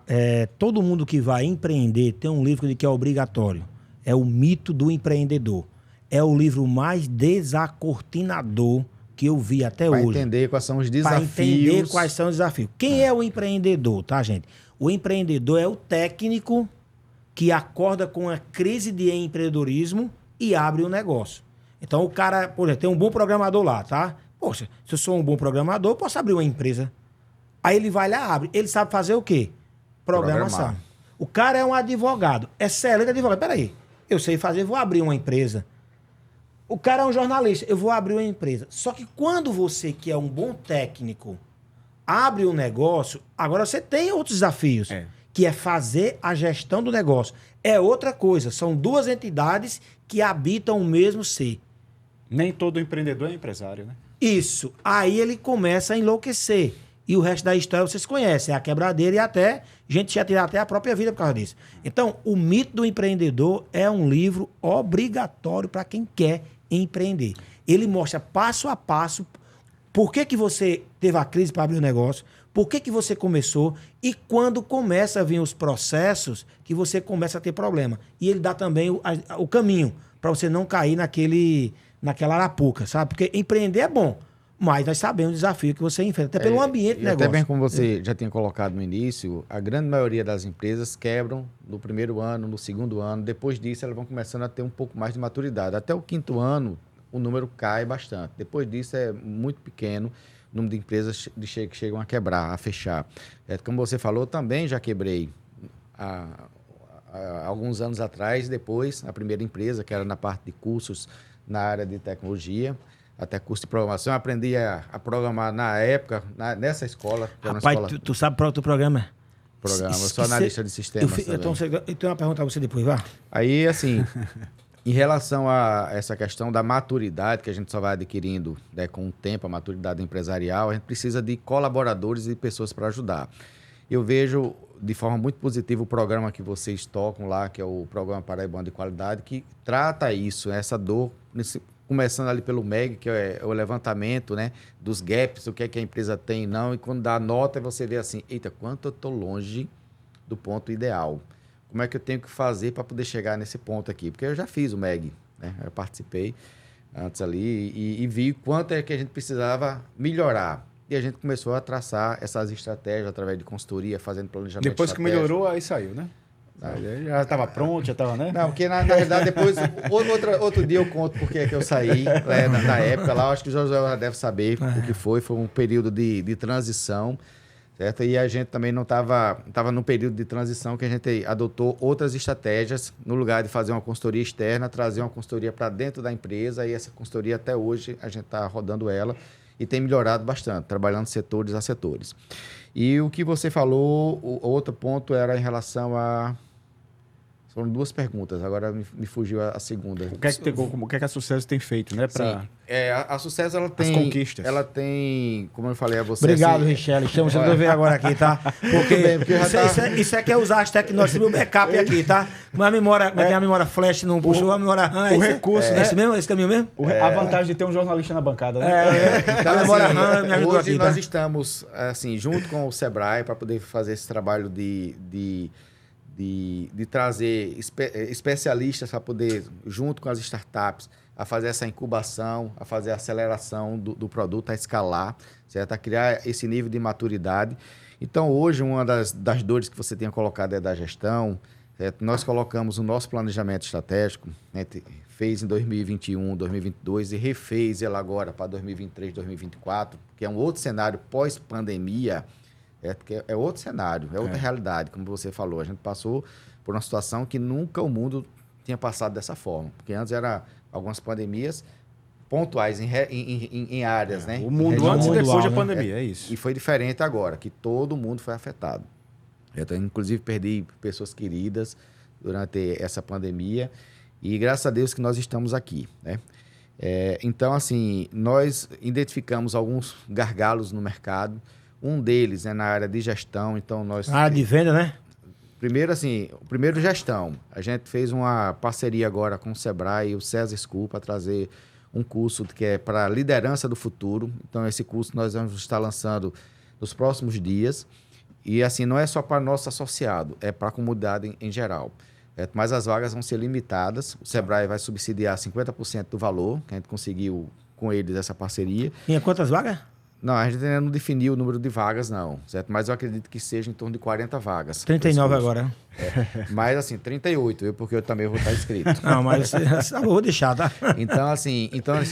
Todo mundo que vai empreender tem um livro que é obrigatório. É o Mito do Empreendedor. É o livro mais desacortinador que eu vi até hoje. Para entender quais são os desafios. Para entender quais são os desafios. Quem é o empreendedor, tá, gente? O empreendedor é o técnico que acorda com a crise de empreendedorismo e abre um negócio. Então, o cara, por exemplo, tem um bom programador lá, tá? Poxa, se eu sou um bom programador, eu posso abrir uma empresa. Aí ele vai lá, abre. Ele sabe fazer o quê? Programação. Programar. O cara é um advogado. Excelente advogado. Peraí, eu sei fazer, vou abrir uma empresa. O cara é um jornalista, eu vou abrir uma empresa. Só que quando você, que é um bom técnico, abre um negócio, agora você tem outros desafios, que é fazer a gestão do negócio. É outra coisa, são duas entidades que habitam o mesmo ser. Nem todo empreendedor é empresário, né? Isso. Aí ele começa a enlouquecer. E o resto da história vocês conhecem, é a quebradeira e até gente já tirar até a própria vida por causa disso. Então, o Mito do Empreendedor é um livro obrigatório para quem quer empreender. Ele mostra passo a passo por que você teve a crise para abrir o negócio, por que você começou e quando começa a vir os processos que você começa a ter problema. E ele dá também o caminho para você não cair naquela arapuca, sabe? Porque empreender é bom, mas nós sabemos o desafio que você enfrenta, até pelo ambiente do negócio. Até bem como você já tinha colocado no início, a grande maioria das empresas quebram no primeiro ano, no segundo ano. Depois disso, elas vão começando a ter um pouco mais de maturidade. Até o quinto ano, o número cai bastante. Depois disso, é muito pequeno o número de empresas que chegam a quebrar, a fechar. Como você falou, também já quebrei há alguns anos atrás, depois, a primeira empresa, que era na parte de cursos na área de tecnologia, até curso de programação. Eu aprendi a programar na época, nessa escola. Rapaz, escola... tu sabe para outro programa? Programa, eu sou analista de sistemas. Então, eu tenho uma pergunta para você depois, vá. Aí, assim, em relação a essa questão da maturidade, que a gente só vai adquirindo, né, com o tempo, a maturidade empresarial, a gente precisa de colaboradores e pessoas para ajudar. Eu vejo de forma muito positiva o programa que vocês tocam lá, que é o Programa Paraibano de Qualidade, que trata isso, essa dor, começando ali pelo MEG, que é o levantamento, né, dos gaps, o que é que a empresa tem e não, e quando dá a nota você vê assim, eita, quanto eu estou longe do ponto ideal. Como é que eu tenho que fazer para poder chegar nesse ponto aqui? Porque eu já fiz o MEG, né, eu participei antes ali e vi quanto é que a gente precisava melhorar. E a gente começou a traçar essas estratégias através de consultoria, fazendo planejamento. Depois que melhorou, aí saiu, né? Aí já estava pronto, já estava, né? Não, porque na verdade depois, outro dia eu conto porque é que eu saí, né, na época lá, eu acho que o José já deve saber o que foi um período de transição, certo? E a gente também não estava num período de transição que a gente adotou outras estratégias, no lugar de fazer uma consultoria externa, trazer uma consultoria para dentro da empresa, e essa consultoria até hoje a gente está rodando ela e tem melhorado bastante, trabalhando setores a setores. E o que você falou, o outro ponto era em relação a... Foram 2 perguntas, agora me fugiu a segunda. O que é que a Sucesso tem feito, né? Sim. A Sucesso, ela tem... As conquistas. Ela tem, como eu falei a você... Obrigado, Richelle. Estamos sendo ver agora aqui, tá? Porque isso é que é usar as tecnologias do backup aqui, tá? Mas a memória flash não puxou, a memória RAM... O recurso, né? Esse caminho mesmo? A vantagem de ter um jornalista na bancada, né? Então, a memória RAM me ajudou hoje aqui, nós tá? estamos, assim, junto com o Sebrae, para poder fazer esse trabalho de trazer especialistas para poder, junto com as startups, a fazer essa incubação, a fazer a aceleração do produto, a escalar, certo? A criar esse nível de maturidade. Então, hoje, uma das dores que você tinha colocado é da gestão, certo? Nós colocamos o nosso planejamento estratégico, né? Fez em 2021, 2022 e refez ele agora para 2023, 2024, que é um outro cenário pós-pandemia. Porque é outro cenário, é outra realidade, como você falou. A gente passou por uma situação que nunca o mundo tinha passado dessa forma. Porque antes eram algumas pandemias pontuais em áreas, né? O mundo antes e depois da pandemia, é isso. E foi diferente agora, que todo mundo foi afetado. Eu, inclusive, perdi pessoas queridas durante essa pandemia. E graças a Deus que nós estamos aqui, né? Então, assim, nós identificamos alguns gargalos no mercado. Um deles é na área de gestão, então nós... Na área de venda, né? Primeiro gestão. A gente fez uma parceria agora com o Sebrae e o César School para trazer um curso que é para liderança do futuro. Então, esse curso nós vamos estar lançando nos próximos dias. E, assim, não é só para nosso associado, é para a comunidade em geral. Mas as vagas vão ser limitadas. O Sebrae vai subsidiar 50% do valor, que a gente conseguiu com eles essa parceria. Tinha quantas vagas? Não, a gente ainda não definiu o número de vagas, não, certo? Mas eu acredito que seja em torno de 40 vagas. 39 agora. Mas, assim, 38, porque eu também vou estar inscrito. Não, mas eu vou deixar, tá? Então, assim,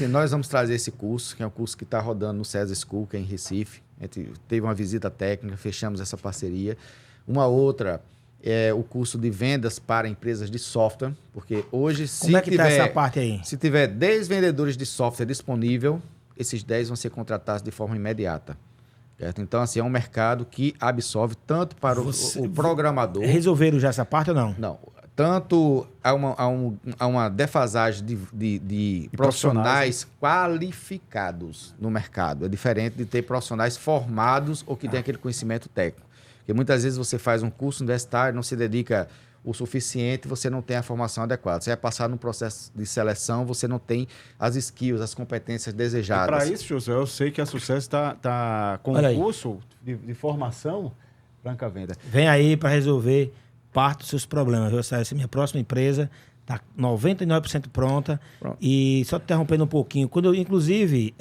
nós vamos trazer esse curso, que é um curso que está rodando no César School, que é em Recife. A gente teve uma visita técnica, fechamos essa parceria. Uma outra é o curso de vendas para empresas de software, porque hoje, Como é que está essa parte aí? Se tiver 10 vendedores de software disponível, esses 10 vão ser contratados de forma imediata. Certo? Então, assim, é um mercado que absorve tanto para o programador... Resolveram já essa parte ou não? Não. Tanto há uma defasagem de profissionais qualificados no mercado. É diferente de ter profissionais formados ou que têm aquele conhecimento técnico. Porque muitas vezes você faz um curso universitário, não se dedica o suficiente, você não tem a formação adequada. Você vai passar num processo de seleção, você não tem as skills, as competências desejadas. Para isso, José, eu sei que a Sucesso está com um curso de formação Franca Venda. Vem aí para resolver parte dos seus problemas. Viu? Essa é a minha próxima empresa, está 99% pronta. Pronto. E só te interrompendo um pouquinho, inclusive,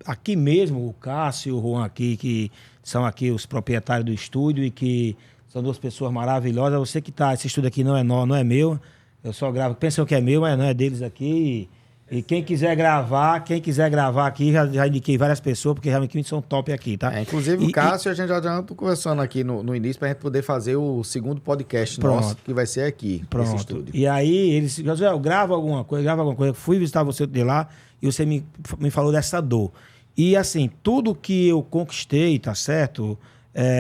aqui mesmo, o Cássio e o Juan aqui, que são aqui os proprietários do estúdio e que são 2 pessoas maravilhosas. Você que está, esse estúdio aqui não é meu. Eu só gravo, pensam que é meu, mas não é deles aqui. E quem quiser gravar aqui, já indiquei várias pessoas, porque realmente são top aqui, tá? Inclusive o Cássio, a gente já está conversando aqui no início para a gente poder fazer o segundo podcast nosso, que vai ser aqui, nesse estúdio. E aí, eles, José, eu gravo alguma coisa. Fui visitar você de lá e você me falou dessa dor. E assim, tudo que eu conquistei, tá certo?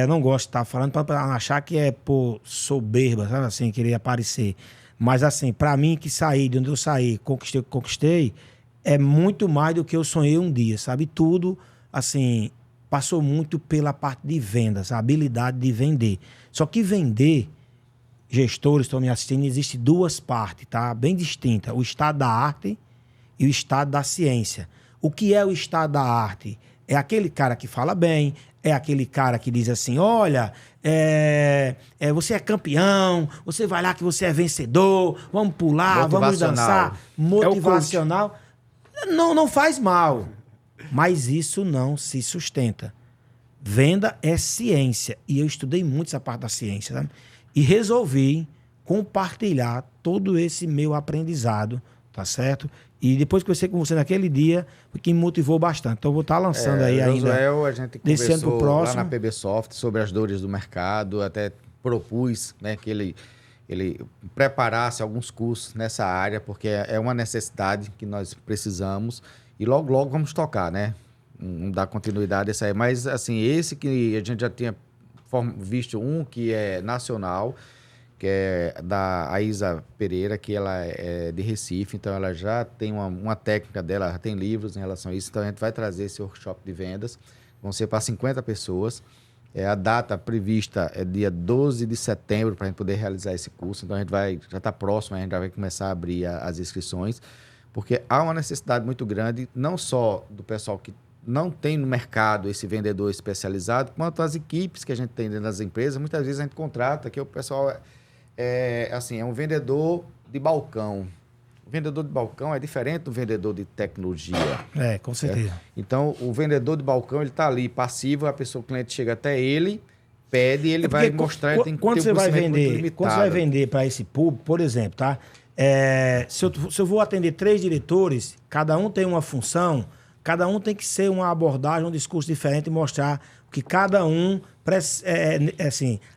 Não gosto de estar falando para achar que é por soberba, sabe assim, querer aparecer. Mas assim, para mim que saí, de onde eu saí, conquistei, é muito mais do que eu sonhei um dia, sabe? Tudo, assim, passou muito pela parte de vendas, a habilidade de vender. Só que vender, gestores estão me assistindo, existe 2 partes, tá? Bem distintas, o estado da arte e o estado da ciência. O que é o estado da arte? É aquele cara que fala bem, é aquele cara que diz assim, olha, você é campeão, você vai lá que você é vencedor, vamos pular, vamos dançar. Motivacional. Não faz mal, mas isso não se sustenta. Venda é ciência, e eu estudei muito essa parte da ciência, sabe? E resolvi compartilhar todo esse meu aprendizado, tá certo? E depois que eu conversei com você naquele dia, o que me motivou bastante. Então, eu vou estar lançando aí ainda. A gente conversou lá na PB Soft sobre as dores do mercado, até propus, né, que ele preparasse alguns cursos nessa área, porque é uma necessidade que nós precisamos. E logo vamos tocar, né? Não dar continuidade a isso aí. Mas, assim, esse que a gente já tinha visto que é nacional, que é da Aisa Pereira, que ela é de Recife, então ela já tem uma técnica dela, já tem livros em relação a isso, então a gente vai trazer esse workshop de vendas, vão ser para 50 pessoas, a data prevista é dia 12 de setembro para a gente poder realizar esse curso, então a gente já está próximo, a gente já vai começar a abrir as inscrições, porque há uma necessidade muito grande, não só do pessoal que não tem no mercado esse vendedor especializado, quanto as equipes que a gente tem dentro das empresas, muitas vezes a gente contrata, que o pessoal é um vendedor de balcão. O vendedor de balcão é diferente do vendedor de tecnologia. Com certeza. Então, o vendedor de balcão, ele está ali passivo, o cliente chega até ele, pede, ele vai mostrar, ele tem que ter um conhecimento muito limitado. Quando você vai vender para esse público, por exemplo, tá? Se eu vou atender 3 diretores, cada um tem uma função, cada um tem que ser uma abordagem, um discurso diferente e mostrar que cada um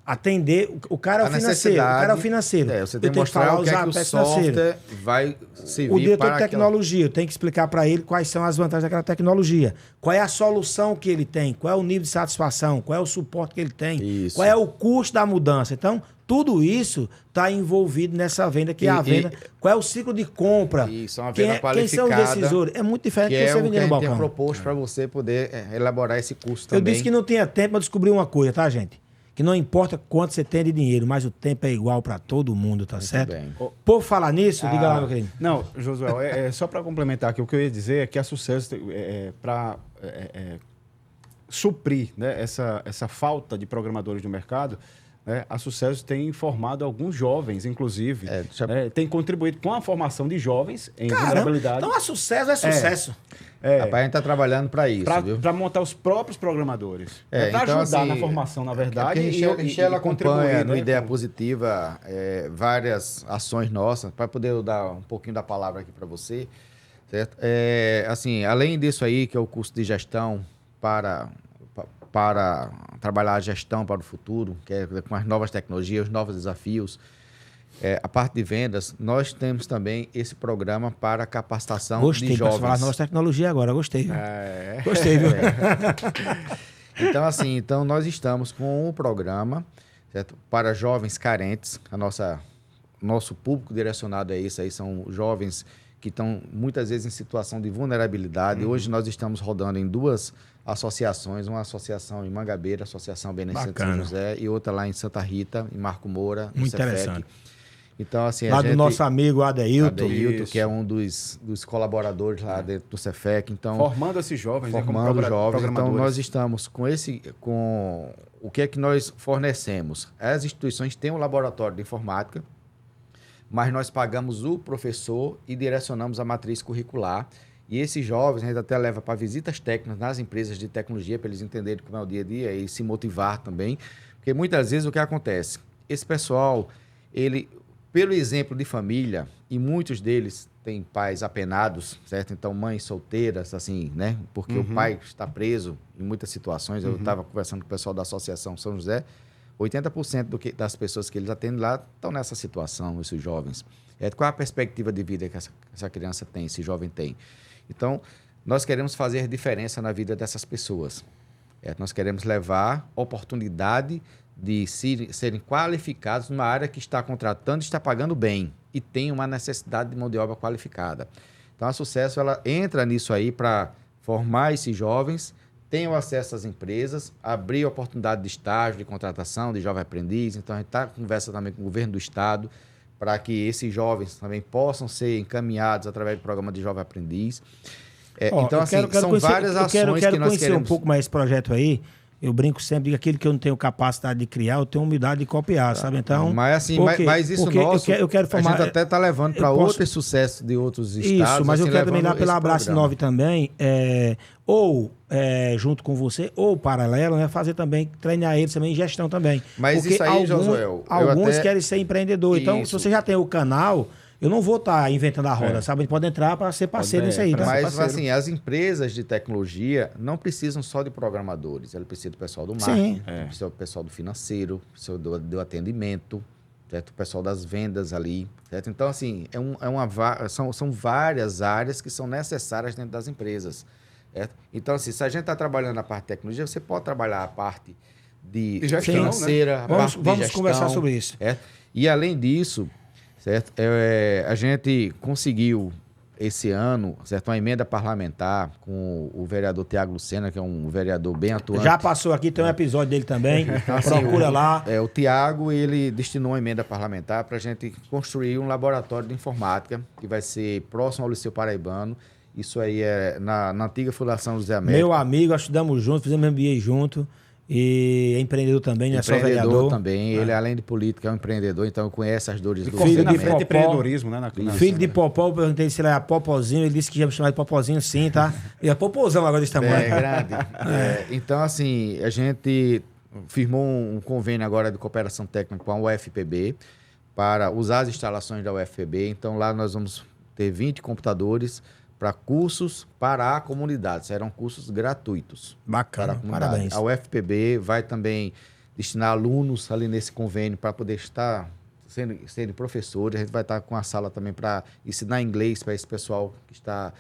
atender o cara é o financeiro. O cara é o financeiro. Você tem que mostrar o que é que o software vai servir para o diretor de tecnologia, eu tenho que explicar para ele quais são as vantagens daquela tecnologia. Qual é a solução que ele tem, qual é o nível de satisfação, qual é o suporte que ele tem, qual é o custo da mudança. Então, tudo isso está envolvido nessa venda, que é a venda. Qual é o ciclo de compra? Isso, uma venda qualificada. Quem são os decisores? É muito diferente do que você vender no balcão. Que a gente tem proposto para você poder elaborar esse curso também. Eu disse que não tinha tempo para descobrir uma coisa, tá, gente? Que não importa quanto você tem de dinheiro, mas o tempo é igual para todo mundo, tá certo? Bem. Por falar nisso, diga lá, meu querido. Não, Josué, só para complementar aqui, o que eu ia dizer é que a Sucesso, para suprir, né, essa falta de programadores no mercado, a Sucesso tem formado alguns jovens, inclusive, tem contribuído com a formação de jovens em vulnerabilidade. Então a Sucesso é sucesso. Rapaz, a gente está trabalhando para isso, viu? Para montar os próprios programadores. Para então, ajudar assim, na formação, na verdade. A Michelle acompanha no Ideia com... Positiva várias ações nossas, para poder eu dar um pouquinho da palavra aqui para você. Certo? Assim, além disso aí, que é o curso de gestão para trabalhar a gestão para o futuro, que é com as novas tecnologias, os novos desafios, a parte de vendas, nós temos também esse programa para capacitação de jovens. Gostei, falar novas tecnologias agora, gostei. Viu? Gostei, viu? Então, nós estamos com um programa, certo, para jovens carentes. Nosso público direcionado é isso aí, são jovens que estão muitas vezes em situação de vulnerabilidade. Hoje nós estamos rodando em 2 associações, uma associação em Mangabeira, Associação Beneficente São José, e outra lá em Santa Rita, em Marco Moura, muito interessante. Então, assim, lá do nosso amigo Adeilton, que é um dos colaboradores lá dentro do Cefec. Então, formando esses jovens, formando jovens. Então, nós estamos com o que é que nós fornecemos? As instituições têm um laboratório de informática, mas nós pagamos o professor e direcionamos a matriz curricular. E esses jovens a gente até leva para visitas técnicas nas empresas de tecnologia, para eles entenderem como é o dia a dia e se motivar também. Porque muitas vezes o que acontece? Esse pessoal, pelo exemplo de família, e muitos deles têm pais apenados, certo? Então, mães solteiras, assim, né? Porque o pai está preso em muitas situações. Eu estava conversando com o pessoal da Associação São José, 80% das pessoas que eles atendem lá estão nessa situação, esses jovens. Qual é a perspectiva de vida que essa criança tem, esse jovem tem? Então, nós queremos fazer diferença na vida dessas pessoas. Nós queremos levar oportunidade de serem qualificados numa área que está contratando e está pagando bem e tem uma necessidade de mão de obra qualificada. Então, a Sucesso ela entra nisso aí para formar esses jovens, tenham acesso às empresas, abrir oportunidade de estágio, de contratação, de jovem aprendiz. Então, a gente está conversa também com o governo do estado para que esses jovens também possam ser encaminhados através do programa de jovem aprendiz. Então, assim, são várias ações que nós queremos. Eu quero conhecer um pouco mais esse projeto aí. Eu brinco sempre que aquilo que eu não tenho capacidade de criar, eu tenho humildade de copiar, sabe? Então, mas assim, mas isso nosso, eu quero formar, a gente até está levando para outros sucessos de outros estados. Isso, mas assim, eu quero também dar pela Abrace 9 também, junto com você, ou paralelo, né? Fazer também, treinar eles também em gestão também. Mas porque isso aí, Josué, alguns querem ser empreendedor. Então, se você já tem o canal, eu não vou estar inventando a roda, sabe? A gente pode entrar para ser parceiro nisso aí. Tá? Mas, assim, as empresas de tecnologia não precisam só de programadores. Elas precisam do pessoal do marketing, precisam do pessoal do financeiro, precisam do atendimento, certo? O pessoal das vendas ali, certo? Então, assim, são várias áreas que são necessárias dentro das empresas, certo? Então, assim, se a gente está trabalhando na parte de tecnologia, você pode trabalhar a parte de gestão, financeira, né? a parte de vamos gestão, conversar sobre isso. E além disso, certo? A gente conseguiu esse ano, certo, uma emenda parlamentar com o vereador Tiago Lucena, que é um vereador bem atuante. Já passou aqui, tem um episódio dele também. Procura lá. O Tiago, ele destinou uma emenda parlamentar para a gente construir um laboratório de informática que vai ser próximo ao Liceu Paraibano. Isso aí é na antiga Fundação José Américo. Meu amigo, estudamos juntos, fizemos MBA junto. E é empreendedor também, não é só vereador. Empreendedor também. Ele, além de político, é um empreendedor, então conhece as dores do filho de Popó, empreendedorismo, né? Filho de Popó, eu perguntei se ele era Popozinho, ele disse que ia me chamar de Popozinho, sim, tá? E é Popozão agora desse tamanho. É grande. Então, assim, a gente firmou um convênio agora de cooperação técnica com a UFPB para usar as instalações da UFPB. Então, lá nós vamos ter 20 computadores para cursos para a comunidade. Serão cursos gratuitos. Bacana, parabéns. A UFPB vai também destinar alunos ali nesse convênio para poder estar sendo professores. A gente vai estar com a sala também para ensinar inglês para esse pessoal que está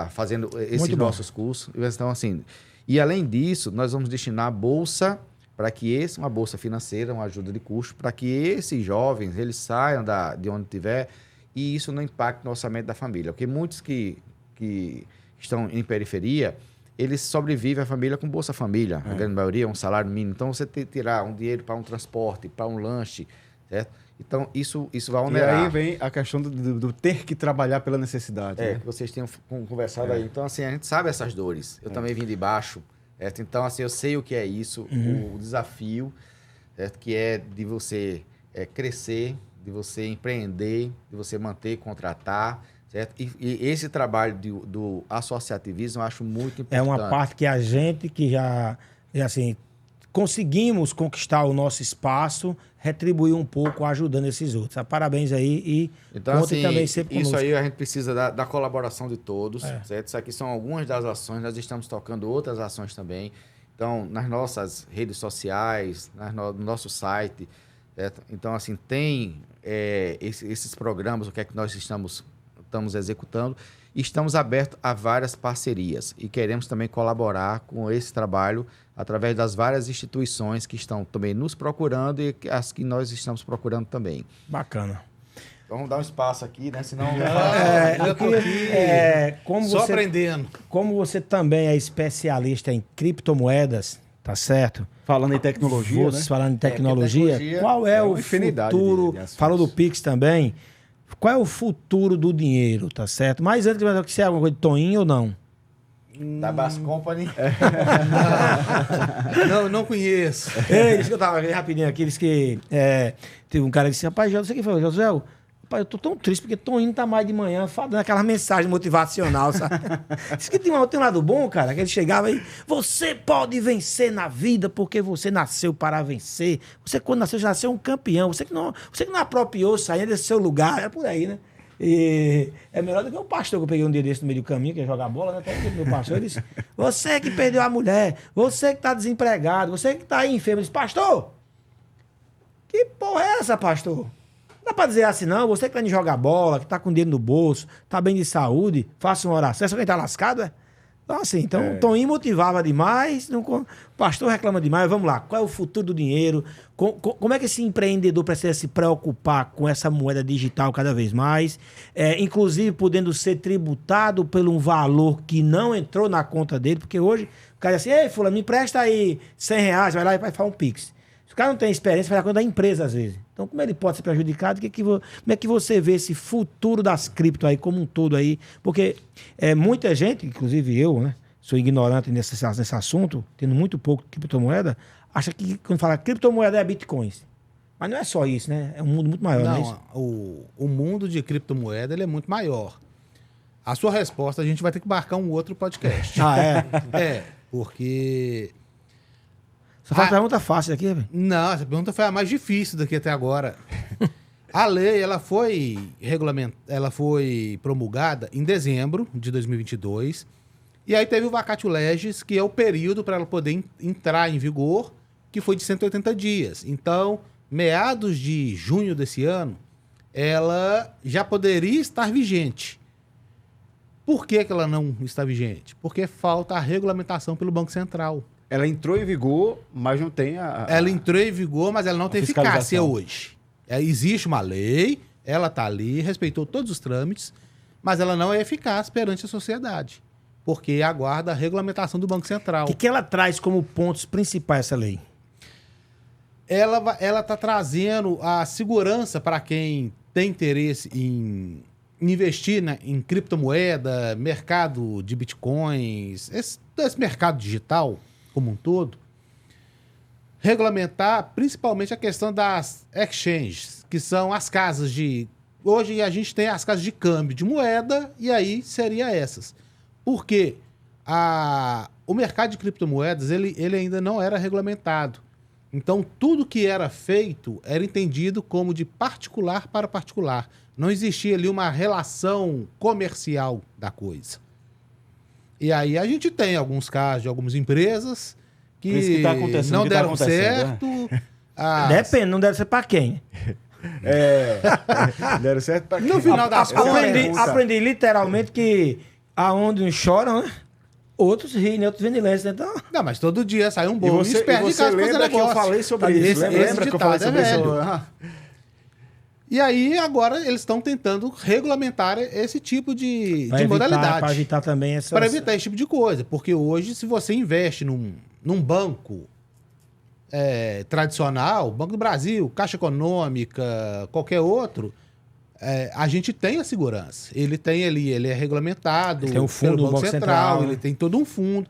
fazendo esses nossos cursos. Então, assim, e além disso, nós vamos destinar bolsa para que uma bolsa financeira, uma ajuda de custo, para que esses jovens eles saiam de onde estiver e isso não impacte no orçamento da família. Porque muitos que estão em periferia, eles sobrevivem a família com Bolsa Família. A grande maioria é um salário mínimo. Então, você tem que tirar um dinheiro para um transporte, para um lanche, certo? Então, isso vai onerar. E aí vem a questão do ter que trabalhar pela necessidade. Que vocês tenham conversado aí. Então, assim, a gente sabe essas dores. Eu também vim de baixo, certo? Então, assim, eu sei o que é isso, o desafio, certo? Que é de você crescer, de você empreender, de você manter, contratar, certo? E esse trabalho do associativismo eu acho muito importante. É uma parte que a gente que já assim, conseguimos conquistar o nosso espaço, retribuir um pouco ajudando esses outros. Parabéns aí e então, contem também sempre conosco. Isso aí a gente precisa da colaboração de todos, certo? Isso aqui são algumas das ações, nós estamos tocando outras ações também. Então, nas nossas redes sociais, no nosso site, certo? Então, assim, tem esses programas, o que é que nós estamos executando, e estamos abertos a várias parcerias e queremos também colaborar com esse trabalho através das várias instituições que estão também nos procurando e as que nós estamos procurando também. Bacana. Então, vamos dar um espaço aqui, né? Senão... Só aprendendo. Como você também é especialista em criptomoedas, tá certo? Falando em tecnologia, né? Falando em tecnologia, qual é o futuro... Falou do Pix também. Qual é o futuro do dinheiro, tá certo? Mas antes de que você é alguma coisa de Toinho ou não? Da Bass Company? Não conheço. Ele disse que eu tava rapidinho aqui, disse que teve um cara que disse, rapaz, não sei o que foi, José, rapaz, eu tô tão triste porque Toinho tá mais de manhã falando aquela mensagem motivacional, sabe? Disse que tem um lado bom, cara, que ele chegava aí, você pode vencer na vida porque você nasceu para vencer. Você, quando nasceu, já nasceu um campeão. Você que não apropriou, saindo desse seu lugar, é por aí, né? E é melhor do que o pastor que eu peguei um dia desse no meio do caminho, que ia jogar bola, né? Até o meu pastor, ele disse, você que perdeu a mulher, você que tá desempregado, você que tá aí enfermo, ele disse, pastor, que porra é essa, pastor? Não dá pra dizer assim, não, você que tá indo jogar bola, que tá com dinheiro no bolso, tá bem de saúde, faça uma oração, é só quem tá lascado, é? Então, assim, o Toninho motivava demais, o pastor reclama demais. Vamos lá, qual é o futuro do dinheiro? Como é que esse empreendedor precisa se preocupar com essa moeda digital cada vez mais? Inclusive, podendo ser tributado por um valor que não entrou na conta dele, porque hoje o cara diz assim, ei, fulano, me empresta aí R$100, vai lá e vai fazer um Pix. Se o cara não tem experiência, vai dar conta da empresa, às vezes. Então, como ele pode ser prejudicado? Como é que você vê esse futuro das cripto aí, como um todo aí? Porque muita gente, inclusive eu, né, sou ignorante nesse assunto, tendo muito pouco de criptomoeda, acha que quando fala criptomoeda é bitcoins. Mas não é só isso, né? É um mundo muito maior, não é isso? O mundo de criptomoeda ele é muito maior. A sua resposta, a gente vai ter que marcar um outro podcast. Porque... Você faz pergunta fácil aqui, velho? Não, essa pergunta foi a mais difícil daqui até agora. A lei, ela foi promulgada em dezembro de 2022. E aí teve o vacatio legis, que é o período para ela poder entrar em vigor, que foi de 180 dias. Então, meados de junho desse ano, ela já poderia estar vigente. Por que ela não está vigente? Porque falta a regulamentação pelo Banco Central. Ela entrou em vigor, mas não tem Ela entrou em vigor, mas ela não tem eficácia hoje. Existe uma lei, ela está ali, respeitou todos os trâmites, mas ela não é eficaz perante a sociedade, porque aguarda a regulamentação do Banco Central. O que ela traz como pontos principais essa lei? Ela está trazendo a segurança para quem tem interesse em investir em criptomoeda, mercado de bitcoins, esse mercado digital como um todo, regulamentar principalmente a questão das exchanges, que são as casas de... Hoje a gente tem as casas de câmbio de moeda, e aí seria essas. Por quê? O mercado de criptomoedas ele ainda não era regulamentado. Então, tudo que era feito era entendido como de particular para particular. Não existia ali uma relação comercial da coisa. E aí a gente tem alguns casos de algumas empresas que tá não deram certo. Depende, não deve ser para quem. Deram certo para quem? No final das contas... Aprendi literalmente que aonde uns choram, né? Outros riem, né? Outros vendem lenço, né? Então... Não, mas todo dia sai um bolo. E você lembra que eu falei sobre isso? Lembra que eu falei sobre isso? E aí, agora, eles estão tentando regulamentar esse tipo de evitar, modalidade. Para evitar também essa... Para evitar esse tipo de coisa. Porque hoje, se você investe num banco tradicional, Banco do Brasil, Caixa Econômica, qualquer outro, a gente tem a segurança. Ele tem ali, ele é regulamentado tem um fundo pelo Banco Central, ele tem todo um fundo.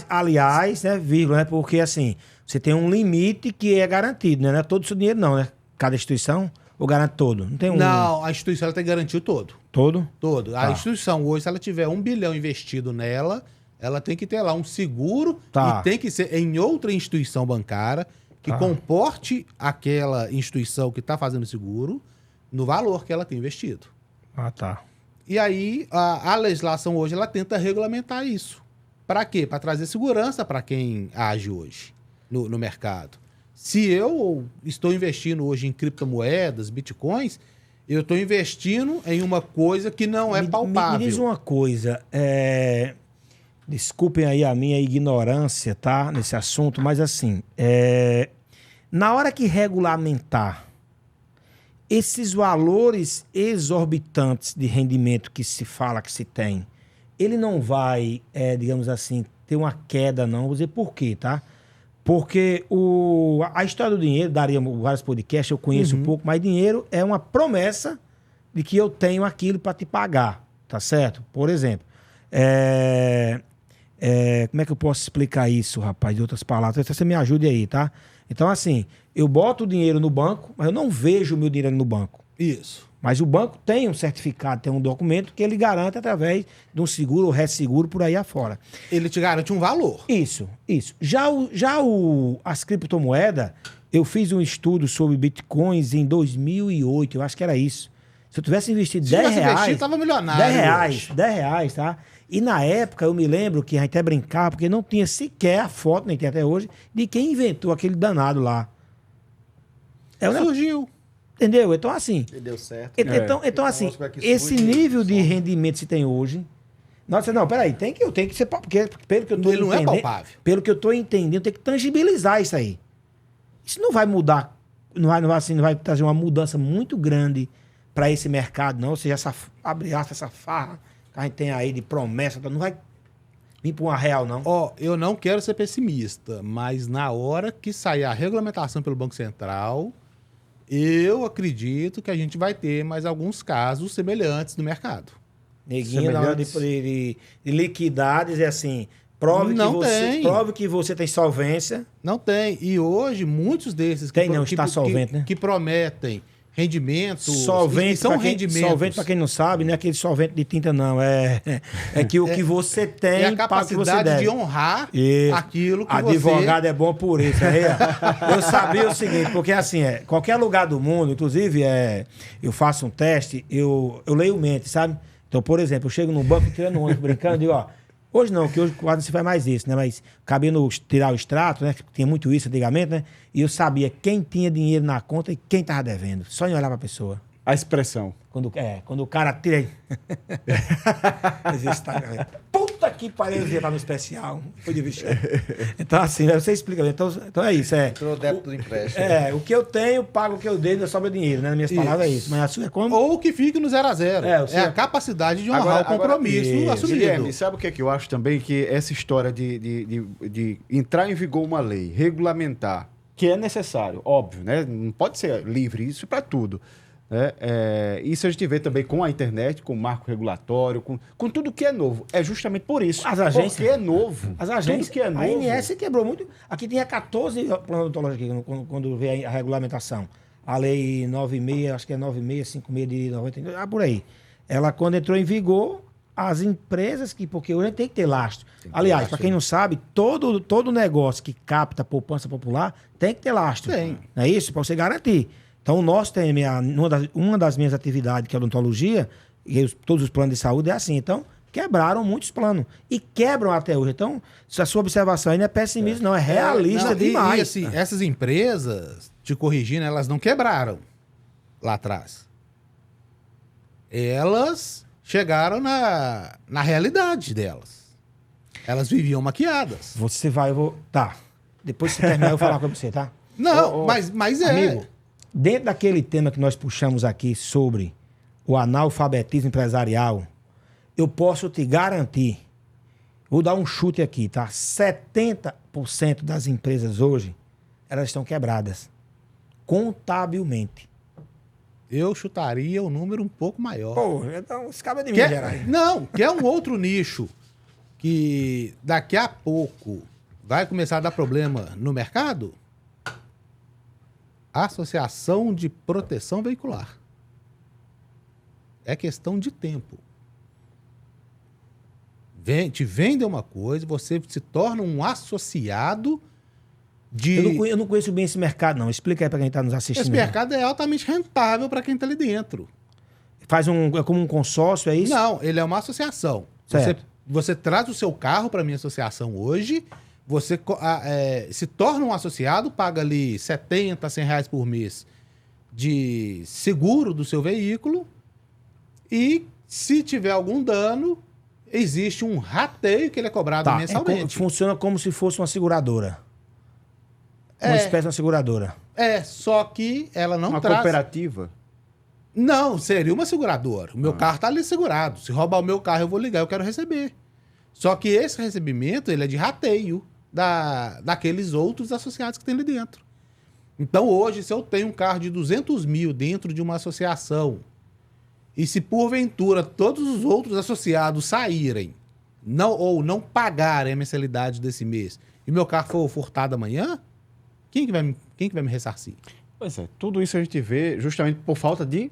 Aliás, né, vírgula, né? Porque assim, você tem um limite que é garantido, né? Não é todo o seu dinheiro, não, né? Cada instituição ou garante todo? Não tem um. Não, a instituição ela tem que garantir o todo. Todo? Todo. Tá. A instituição hoje, se ela tiver 1 bilhão investido nela, ela tem que ter lá um seguro Tá. e tem que ser em outra instituição bancária que comporte aquela instituição que está fazendo seguro no valor que ela tem investido. Ah, tá. E aí, a legislação hoje, ela tenta regulamentar isso. Para quê? Para trazer segurança para quem age hoje no mercado. Se eu estou investindo hoje em criptomoedas, bitcoins, eu estou investindo em uma coisa que não é palpável. Me diz uma coisa, desculpem aí a minha ignorância, tá? Nesse assunto, mas assim, na hora que regulamentar esses valores exorbitantes de rendimento que se fala que se tem, ele não vai, digamos assim, ter uma queda, não. Vou dizer por quê, tá? Porque a história do dinheiro, daria vários podcasts, eu conheço um pouco, mas dinheiro é uma promessa de que eu tenho aquilo para te pagar, tá certo? Por exemplo, como é que eu posso explicar isso, rapaz, de outras palavras? Você me ajude aí, tá? Então, assim, eu boto o dinheiro no banco, mas eu não vejo o meu dinheiro no banco. Isso. Mas o banco tem um certificado, tem um documento que ele garante através de um seguro ou resseguro por aí afora. Ele te garante um valor. Isso. As criptomoedas, eu fiz um estudo sobre bitcoins em 2008, eu acho que era isso. Se eu tivesse investido R$10... estava milionário. R$10, tá? E na época, eu me lembro que a gente até brincava, porque não tinha sequer a foto, nem tem até hoje, de quem inventou aquele danado lá. Surgiu. Entendeu? Então, assim... E deu certo. Então assim, esse nível de rendimento que se tem hoje... Nossa, não, peraí, tem que ser... Porque, pelo que eu tô Ele não é palpável. Pelo que eu tô entendendo, tem que tangibilizar isso aí. Isso não vai mudar, não vai trazer uma mudança muito grande para esse mercado, não. Ou seja, abre aspas, essa farra que a gente tem aí de promessa, não vai vir para uma real, não. Eu não quero ser pessimista, mas na hora que sair a regulamentação pelo Banco Central... Eu acredito que a gente vai ter mais alguns casos semelhantes no mercado. Neguinho, na hora de liquidar, dizer assim, prove que você tem solvência. Não tem. E hoje, muitos desses que prometem rendimentos... Solvente, para quem não sabe, não é aquele solvente de tinta, não. É que o que você tem... É a capacidade de honrar aquilo que advogado é bom por isso. Eu sabia o seguinte, porque assim, qualquer lugar do mundo, inclusive, eu faço um teste, eu leio mente, sabe? Então, por exemplo, eu chego num banco, tirando um ônibus, brincando, e digo, hoje não, que hoje quase não se faz mais isso, né? Mas cabendo tirar o extrato, né? Tinha muito isso antigamente, né? E eu sabia quem tinha dinheiro na conta e quem tava devendo. Só em olhar pra pessoa. A expressão. Quando o cara tira... Puta que pariu, ele tá no especial. Foi de bicho. Então, assim, você explica. Então é isso. Entrou o débito do empréstimo. O que eu tenho, pago o que eu dei, ainda sobra dinheiro, né? Nas minhas palavras é isso. Mas a sua é como? Ou que fique no 0 a 0. É a capacidade de honrar o compromisso assumido. Guilherme, sabe o que é que eu acho também? Que essa história de entrar em vigor uma lei, regulamentar, que é necessário, óbvio, né? Não pode ser livre, isso para tudo. Isso a gente vê também com a internet, com o marco regulatório, com tudo que é novo. É justamente por isso. As agências. Porque é novo. As agências. Tudo que é novo. A ANS quebrou muito. Aqui tinha 14 planos odontológicos quando veio a regulamentação. A lei 96, acho que é 9656 de 92, por aí. Ela, quando entrou em vigor, as empresas porque hoje tem que ter lastro. Aliás, para quem não sabe, todo negócio que capta poupança popular tem que ter lastro. Tem. Não é isso? Para você garantir. Então, o nosso tem uma das minhas atividades, que é a odontologia, e todos os planos de saúde é assim. Então, quebraram muitos planos. E quebram até hoje. Então, se a sua observação aí não é pessimismo, não, é realista demais. E assim, essas empresas, te corrigindo, elas não quebraram lá atrás. Elas chegaram na realidade delas. Elas viviam maquiadas. Você vai, Tá. Depois que você terminar, eu vou falar com você, tá? Não, mas é. Amigo, dentro daquele tema que nós puxamos aqui sobre o analfabetismo empresarial, eu posso te garantir, vou dar um chute aqui, tá? 70% das empresas hoje, elas estão quebradas. Contabilmente. Eu chutaria o número um pouco maior. Pô, então esse cara é de Minas Gerais. Não, que é um outro nicho que daqui a pouco vai começar a dar problema no mercado. Associação de Proteção Veicular. É questão de tempo. Te vendem uma coisa, você se torna um associado de... Eu não conheço bem esse mercado, não. Explica aí para quem está nos assistindo. Esse mercado é altamente rentável para quem está ali dentro. É como um consórcio, é isso? Não, ele é uma associação. Você traz o seu carro para a minha associação hoje, você se torna um associado, paga ali R$70, R$100 por mês de seguro do seu veículo e, se tiver algum dano, existe um rateio que ele é cobrado mensalmente. Funciona como se fosse uma seguradora. Uma espécie de uma seguradora. Só que ela não traz... Uma cooperativa? Não, seria uma seguradora. O meu carro está ali segurado. Se roubar o meu carro, eu vou ligar, eu quero receber. Só que esse recebimento, ele é de rateio daqueles outros associados que tem ali dentro. Então, hoje, se eu tenho um carro de 200 mil dentro de uma associação e se, porventura, todos os outros associados saírem ou não pagarem a mensalidade desse mês e meu carro for furtado amanhã, quem que vai me ressarcir? Pois é, tudo isso a gente vê justamente por falta de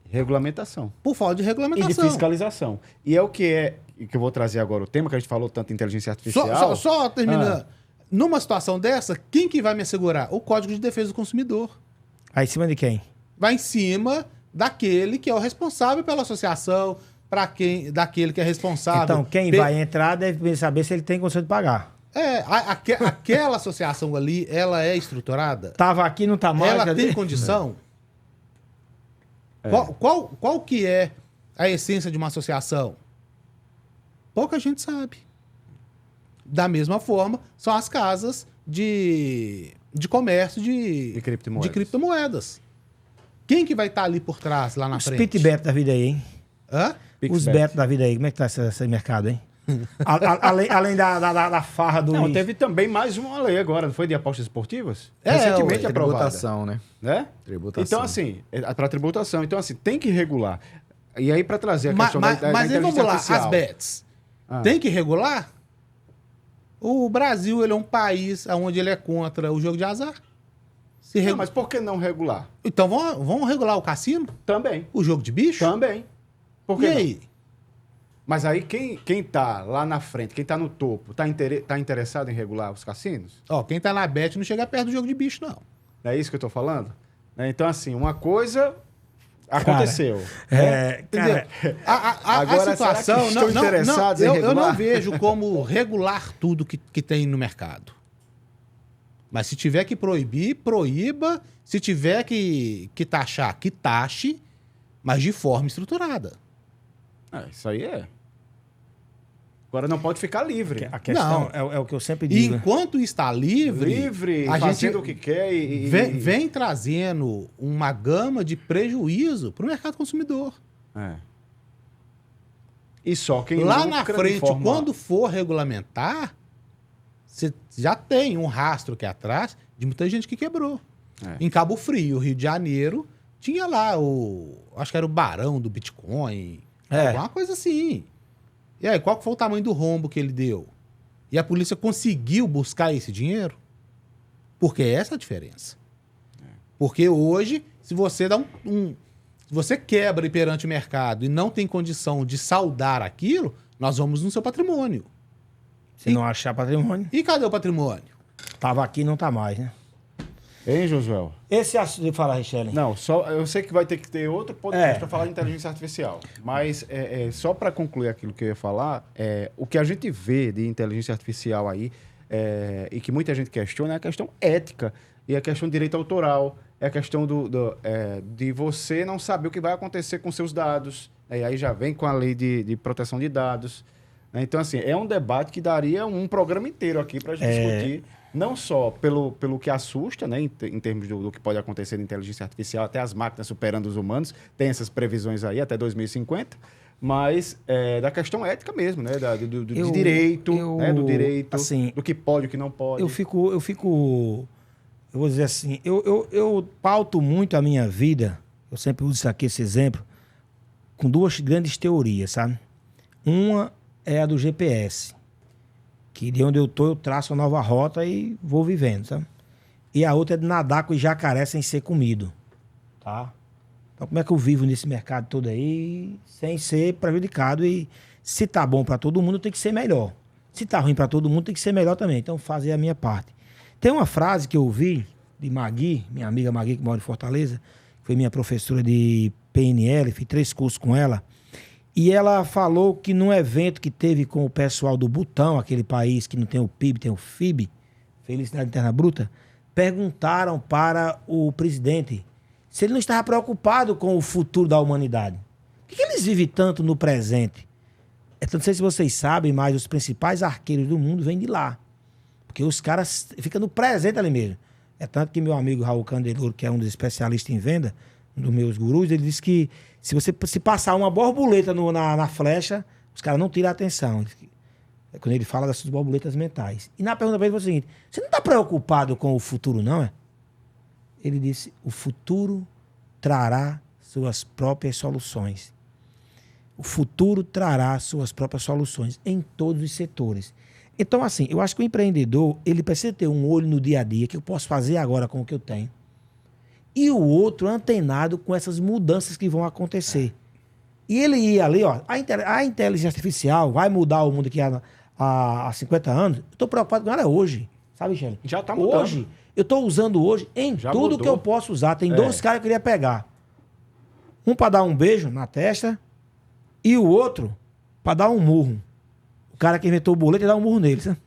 regulamentação. Por falta de regulamentação. E de fiscalização. E é o que eu vou trazer agora o tema, que a gente falou tanto de inteligência artificial. Só terminando. Numa situação dessa, quem que vai me assegurar? O Código de Defesa do Consumidor. Vai em cima de quem? Vai em cima daquele que é o responsável pela associação, daquele que é responsável... Então, quem vai entrar deve saber se ele tem condição de pagar. Aquela associação ali, ela é estruturada? Tava aqui, não tá mais. Ela tem condição? Qual que é a essência de uma associação? Pouca gente sabe. Da mesma forma, são as casas de comércio de criptomoedas. Quem que vai estar ali por trás, lá na frente? Os PitBet da vida aí, hein? Hã? Os bet da vida aí. Como é que tá esse mercado, hein? Além da farra do... Não, teve também mais uma lei agora, não foi de apostas esportivas? Recentemente aprovada. Tributação, né? Tributação. Então, assim, para tributação. Então, assim, tem que regular. E aí, para trazer a questão da inteligência vamos lá, artificial. as bets. Tem que regular? O Brasil, ele é um país onde ele é contra o jogo de azar. Mas por que não regular? Então, vamos regular o cassino? Também. O jogo de bicho? Também. Por que e aí? Mas aí quem tá lá na frente, quem tá no topo, tá interessado em regular os cassinos? Quem tá na bet não chega perto do jogo de bicho, não. Não é isso que eu tô falando? Então, assim, uma coisa aconteceu. Entendeu? Agora, a situação... será que estão interessados em regular? Eu não vejo como regular tudo que tem no mercado. Mas se tiver que proibir, proíba. Se tiver que taxar, que taxe, mas de forma estruturada. Isso aí é. Agora não pode ficar livre. A questão é o que eu sempre digo. E enquanto está livre, a fazendo o que quer vem trazendo uma gama de prejuízo para o mercado consumidor. E só quem lá na frente, quando for regulamentar, você já tem um rastro aqui atrás de muita gente que quebrou. Em Cabo Frio, Rio de Janeiro, tinha lá acho que era o barão do Bitcoin, alguma coisa assim. E aí, qual foi o tamanho do rombo que ele deu? E a polícia conseguiu buscar esse dinheiro? Porque essa é a diferença. Porque hoje, se você dá se você quebra perante o mercado e não tem condição de saldar aquilo, nós vamos no seu patrimônio. Se não achar patrimônio. E cadê o patrimônio? Tava aqui e não tá mais, né? Hein, Josué? Esse assunto, fala, Richelle. Não, eu sei que vai ter que ter outro podcast para falar de inteligência artificial. Mas só para concluir aquilo que eu ia falar, o que a gente vê de inteligência artificial aí, e que muita gente questiona, é a questão ética e a questão de direito autoral, é a questão de você não saber o que vai acontecer com seus dados. E aí já vem com a lei de proteção de dados. Então, assim, é um debate que daria um programa inteiro aqui para a gente discutir. Não só pelo que assusta, né, em termos do que pode acontecer na inteligência artificial, até as máquinas superando os humanos, tem essas previsões aí até 2050, mas da questão ética mesmo, né, do direito, do direito, assim, do que pode e o que não pode. Eu vou dizer assim, eu pauto muito a minha vida, eu sempre uso isso aqui, esse exemplo, com duas grandes teorias, sabe? Uma é a do GPS, que de onde eu tô, eu traço uma nova rota e vou vivendo, sabe? E a outra é de nadar com jacaré sem ser comido, tá? Então como é que eu vivo nesse mercado todo aí sem ser prejudicado? E se tá bom para todo mundo, tem que ser melhor. Se tá ruim para todo mundo, tem que ser melhor também. Então fazer a minha parte. Tem uma frase que eu ouvi de Magui, minha amiga Magui, que mora em Fortaleza, foi minha professora de PNL, fiz 3 cursos com ela. E ela falou que num evento que teve com o pessoal do Butão, aquele país que não tem o PIB, tem o FIB, Felicidade Interna Bruta, perguntaram para o presidente se ele não estava preocupado com o futuro da humanidade. Por que eles vivem tanto no presente? Não sei se vocês sabem, mas os principais arqueiros do mundo vêm de lá. Porque os caras ficam no presente ali mesmo. É tanto que meu amigo Raul Candeloro, que é um dos especialistas em venda, um dos meus gurus, ele disse que se você passar uma borboleta na flecha, os caras não tiram a atenção. É quando ele fala dessas borboletas mentais. E na pergunta para ele foi o seguinte: você não está preocupado com o futuro, não é? Ele disse: o futuro trará suas próprias soluções. O futuro trará suas próprias soluções em todos os setores. Então, assim, eu acho que o empreendedor, ele precisa ter um olho no dia a dia, que eu posso fazer agora com o que eu tenho. E o outro antenado com essas mudanças que vão acontecer. E ele ia ali, ó, a inteligência artificial vai mudar o mundo aqui há 50 anos. Eu estou preocupado com ela hoje, sabe, Michele? Já está mudando. Hoje, eu estou usando hoje em já tudo mudou. Que eu posso usar. Tem 2 caras que eu queria pegar. Um para dar um beijo na testa e o outro para dar um murro. O cara que inventou o boleto ia dar um murro nele, sabe?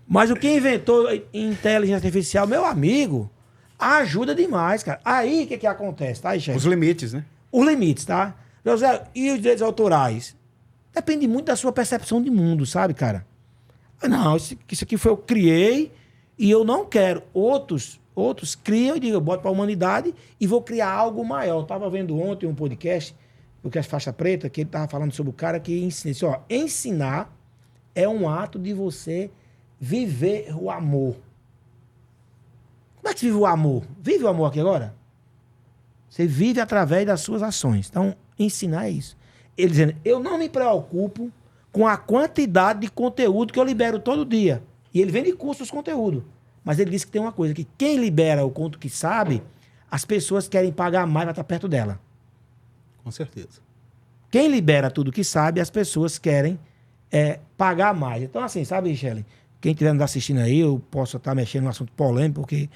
Mas o que inventou inteligência artificial, meu amigo, ajuda demais, cara. Aí, o que acontece, tá, chefe? Os limites, né? Os limites, tá? José, e os direitos autorais? Depende muito da sua percepção de mundo, sabe, cara? Não, isso aqui foi eu criei e eu não quero. Outros criam e digam, eu boto pra humanidade e vou criar algo maior. Eu tava vendo ontem um podcast, o que é Faixa Preta, que ele tava falando sobre o cara que ensina. Assim, ó, ensinar é um ato de você viver o amor. Como é que você vive o amor? Vive o amor aqui agora? Você vive através das suas ações. Então, ensinar é isso. Ele dizendo, eu não me preocupo com a quantidade de conteúdo que eu libero todo dia. E ele vende cursos de conteúdo. Mas ele disse que tem uma coisa, que quem libera o conto que sabe, as pessoas querem pagar mais para estar perto dela. Com certeza. Quem libera tudo que sabe, as pessoas querem pagar mais. Então, assim, sabe, Michele? Quem estiver nos assistindo aí, eu posso estar mexendo num assunto polêmico, porque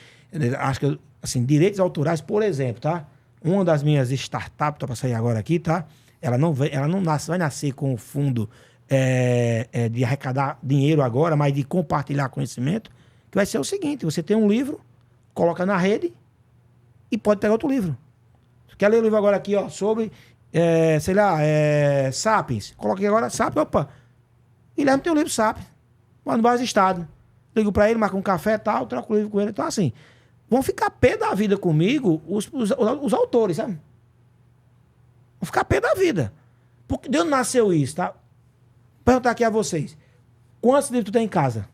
acho que, assim, direitos autorais, por exemplo, tá? Uma das minhas startups, tá para sair agora aqui, tá? Ela não vai nascer com o fundo de arrecadar dinheiro agora, mas de compartilhar conhecimento, que vai ser o seguinte: você tem um livro, coloca na rede e pode pegar outro livro. Você quer ler o livro agora aqui, ó, sobre sei lá, Sapiens. Coloquei agora Sapiens, opa. Guilherme tem o livro Sapiens. Mano, base estado. Ligo pra ele, marco um café e tal, troco o livro com ele. Então, assim, vão ficar pé da vida comigo os autores, sabe? Vão ficar pé da vida. Porque de onde nasceu isso, tá? Vou perguntar aqui a vocês. Quantos livros tu tem em casa?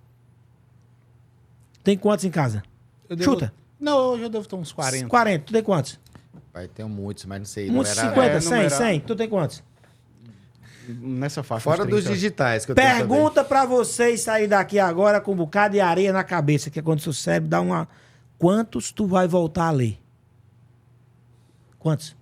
Tem quantos em casa? Chuta. Não, hoje eu devo ter uns 40. 40. Tu tem quantos? Vai ter muitos, mas não sei. Uns 50, 100, 100. Tu tem quantos? Nessa faixa. Fora dos digitais que eu tenho Pergunta pra vocês sair daqui agora com um bocado de areia na cabeça, que é quando seu cérebro dá uma... Quantos tu vai voltar a ler? Quantos?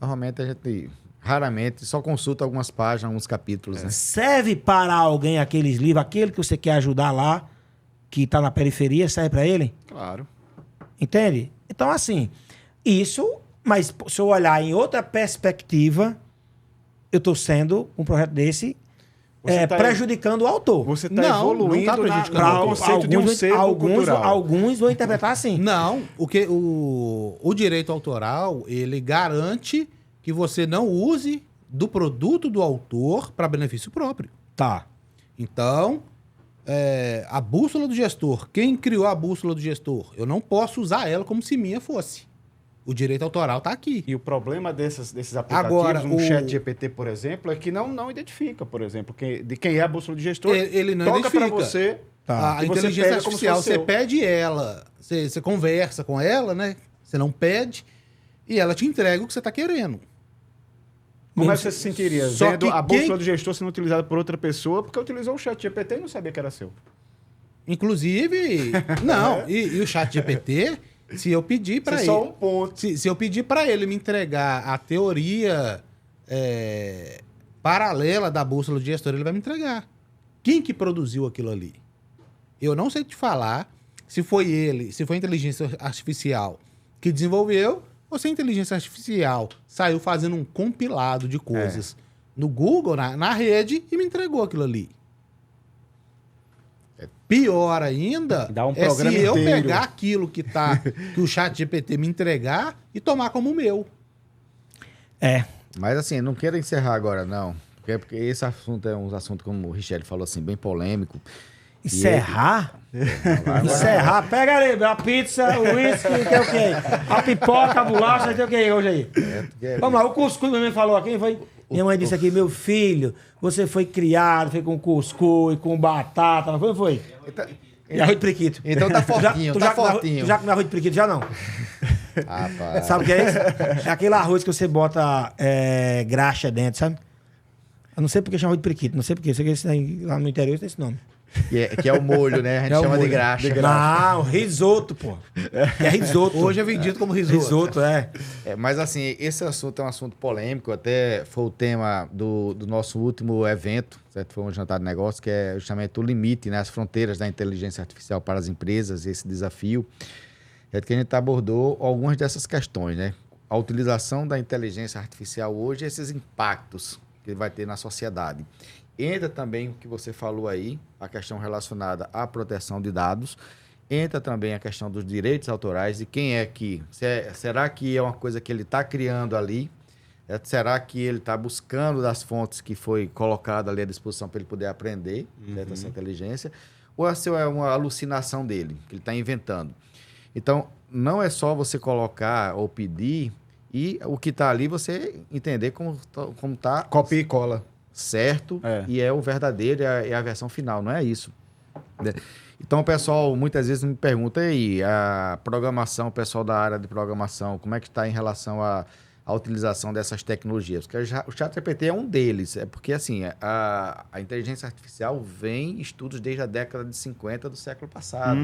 Normalmente a gente raramente só consulta algumas páginas, alguns capítulos, né? Serve para alguém aqueles livros, aquele que você quer ajudar lá, que tá na periferia, serve pra ele? Claro. Entende? Então, assim, isso... Mas se eu olhar em outra perspectiva, eu tô sendo, um projeto desse, prejudicando o autor. Você está evoluindo não tá prejudicando no conceito de um selo cultural. Alguns vão interpretar assim. Não, o direito autoral, ele garante que você não use do produto do autor para benefício próprio. Tá. Então, a bússola do gestor, quem criou a bússola do gestor? Eu não posso usar ela como se minha fosse. O direito autoral está aqui. E o problema desses aplicativos, Agora, Chat GPT, por exemplo, é que não identifica, por exemplo, de quem é a bússola de gestor. Ele não toca identifica. para você. A inteligência artificial, você pede ela, você conversa com ela, né? Você não pede, e ela te entrega o que você está querendo. Como é que você se sentiria Só vendo que a bússola do gestor sendo utilizada por outra pessoa porque utilizou o Chat GPT e não sabia que era seu? Inclusive, não, e o Chat GPT, se eu pedir para ele... Só um ponto. Se eu pedir para ele me entregar a teoria paralela da bússola do gestor, ele vai me entregar. Quem que produziu aquilo ali? Eu não sei te falar se foi ele, se foi a inteligência artificial que desenvolveu ou se a inteligência artificial saiu fazendo um compilado de coisas no Google, na rede, e me entregou aquilo ali. Pior ainda Dá um é se programa eu inteiro. pegar aquilo que o chat GPT me entregar e tomar como meu. Mas assim, não quero encerrar agora, não. Porque esse assunto é um assunto, como o Richelle falou assim, bem polêmico. Encerrar? Encerrar. Pega ali, a pizza, o uísque, tem o quê? A pipoca, a bolacha, tem o quê hoje aí? Vamos lá, o cuscuz, minha mãe falou aqui, foi... Minha mãe disse aqui, meu filho, você foi criado, foi com cuscuz, com batata, não foi? E arroz de priquito. Então tá fortinho, Tu tá já fortinho. comeu arroz de priquito? Já não. Rapaz. Sabe o que é isso? É aquele arroz que você bota graxa dentro, sabe? Eu não sei porque chama de priquito, não sei porque. Sei que esse aí, lá no interior tem esse nome. Que é o molho, né? A gente chama de graxa. Não, risoto, pô. É risoto. Hoje é vendido como risoto. Risoto, Mas assim, esse assunto é um assunto polêmico, até foi o tema do nosso último evento, certo? Foi um jantar de negócio, que é justamente o limite, né? As fronteiras da inteligência artificial para as empresas, esse desafio. É que a gente abordou algumas dessas questões, né? A utilização da inteligência artificial hoje, esses impactos que vai ter na sociedade. Entra também o que você falou aí, a questão relacionada à proteção de dados. Entra também a questão dos direitos autorais, de quem é que... será que é uma coisa que ele está criando ali? Será que ele está buscando das fontes que foi colocada ali à disposição para ele poder aprender essa inteligência? Ou essa é uma alucinação dele, que ele está inventando? Então, não é só você colocar ou pedir e o que está ali você entender como está... Copia e cola. Certo, e é o verdadeiro, é a versão final, não é isso. Então, o pessoal muitas vezes me pergunta aí, a programação, o pessoal da área de programação, como é que está em relação à utilização dessas tecnologias? Porque o ChatGPT é um deles, é porque assim, a inteligência artificial vem estudos desde a década de 50 do século passado,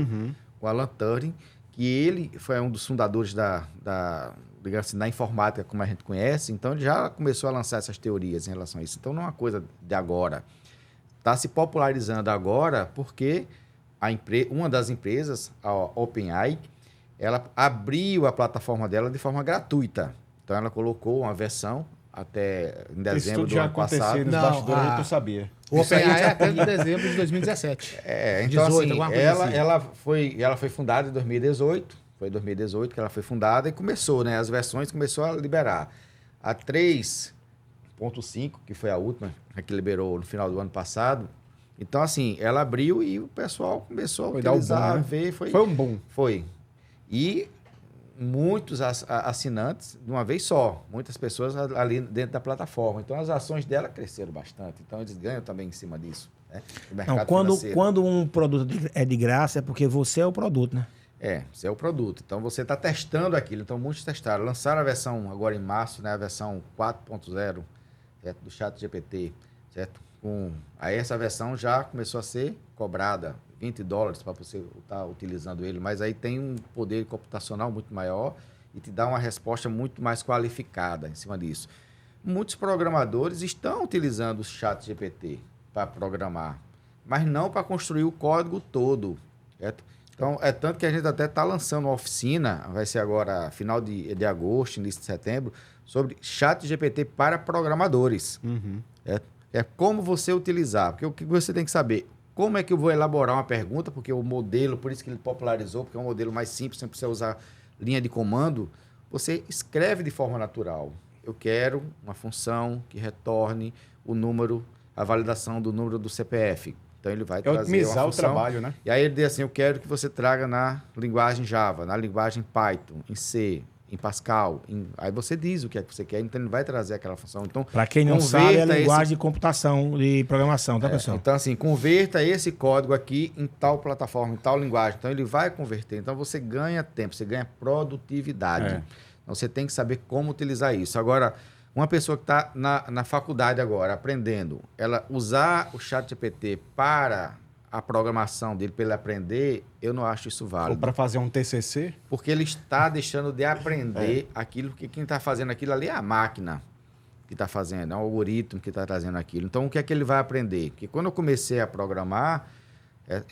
o Alan Turing, que ele foi um dos fundadores digamos assim, da informática, como a gente conhece, então ele já começou a lançar essas teorias em relação a isso. Então, não é uma coisa de agora. Está se popularizando agora porque uma das empresas, a OpenAI, ela abriu a plataforma dela de forma gratuita. Então, ela colocou uma versão até em dezembro do ano passado. Nos bastidores, a gente sabia. O OpenAI é até de dezembro de 2017. Então 18, assim, ela foi fundada em 2018. Foi em 2018 que ela foi fundada e começou, né? As versões começou a liberar. A 3.5, que foi a última, a que liberou no final do ano passado. Então, assim, ela abriu e o pessoal começou a utilizar, ver. Foi um boom. Foi. E muitos assinantes de uma vez só. Muitas pessoas ali dentro da plataforma. Então, as ações dela cresceram bastante. Então, eles ganham também em cima disso. Né? Não, quando um produto é de graça, é porque você é o produto, né? Você é o produto. Então, você está testando aquilo. Então, muitos testaram. Lançaram a versão agora em março, né? A versão 4.0 do ChatGPT, certo? Aí essa versão já começou a ser cobrada, $20 para você estar utilizando ele, mas aí tem um poder computacional muito maior e te dá uma resposta muito mais qualificada em cima disso. Muitos programadores estão utilizando o ChatGPT para programar, mas não para construir o código todo, certo? Então, é tanto que a gente até está lançando uma oficina, vai ser agora final de agosto, início de setembro, sobre ChatGPT para programadores, certo? É como você utilizar, porque o que você tem que saber, como é que eu vou elaborar uma pergunta, porque o modelo, por isso que ele popularizou, porque é um modelo mais simples, sem precisar usar linha de comando, você escreve de forma natural. Eu quero uma função que retorne o número, a validação do número do CPF. Então, ele vai trazer otimizar uma função, o trabalho, né? E aí ele diz assim, eu quero que você traga na linguagem Java, na linguagem Python, em C, em Pascal. Aí você diz o que é que você quer, então ele vai trazer aquela função. Então, para quem não sabe, é a linguagem de computação, de programação, tá, pessoal? Então, assim, converta esse código aqui em tal plataforma, em tal linguagem. Então, ele vai converter. Então, você ganha tempo, você ganha produtividade. Então, você tem que saber como utilizar isso. Agora, uma pessoa que está na faculdade agora, aprendendo, ela usar o ChatGPT para a programação dele, para ele aprender, eu não acho isso válido. Ou para fazer um TCC? Porque ele está deixando de aprender aquilo que quem está fazendo aquilo ali é a máquina que está fazendo, é o algoritmo que está trazendo aquilo. Então, o que é que ele vai aprender? Porque quando eu comecei a programar,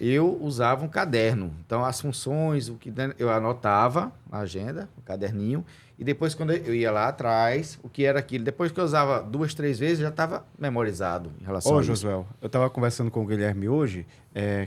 eu usava um caderno. Então, as funções, o que eu anotava na agenda, no caderninho, e depois, quando eu ia lá atrás, o que era aquilo. Depois que eu usava 2, 3 vezes, já estava memorizado em relação a isso. Josué, eu estava conversando com o Guilherme hoje,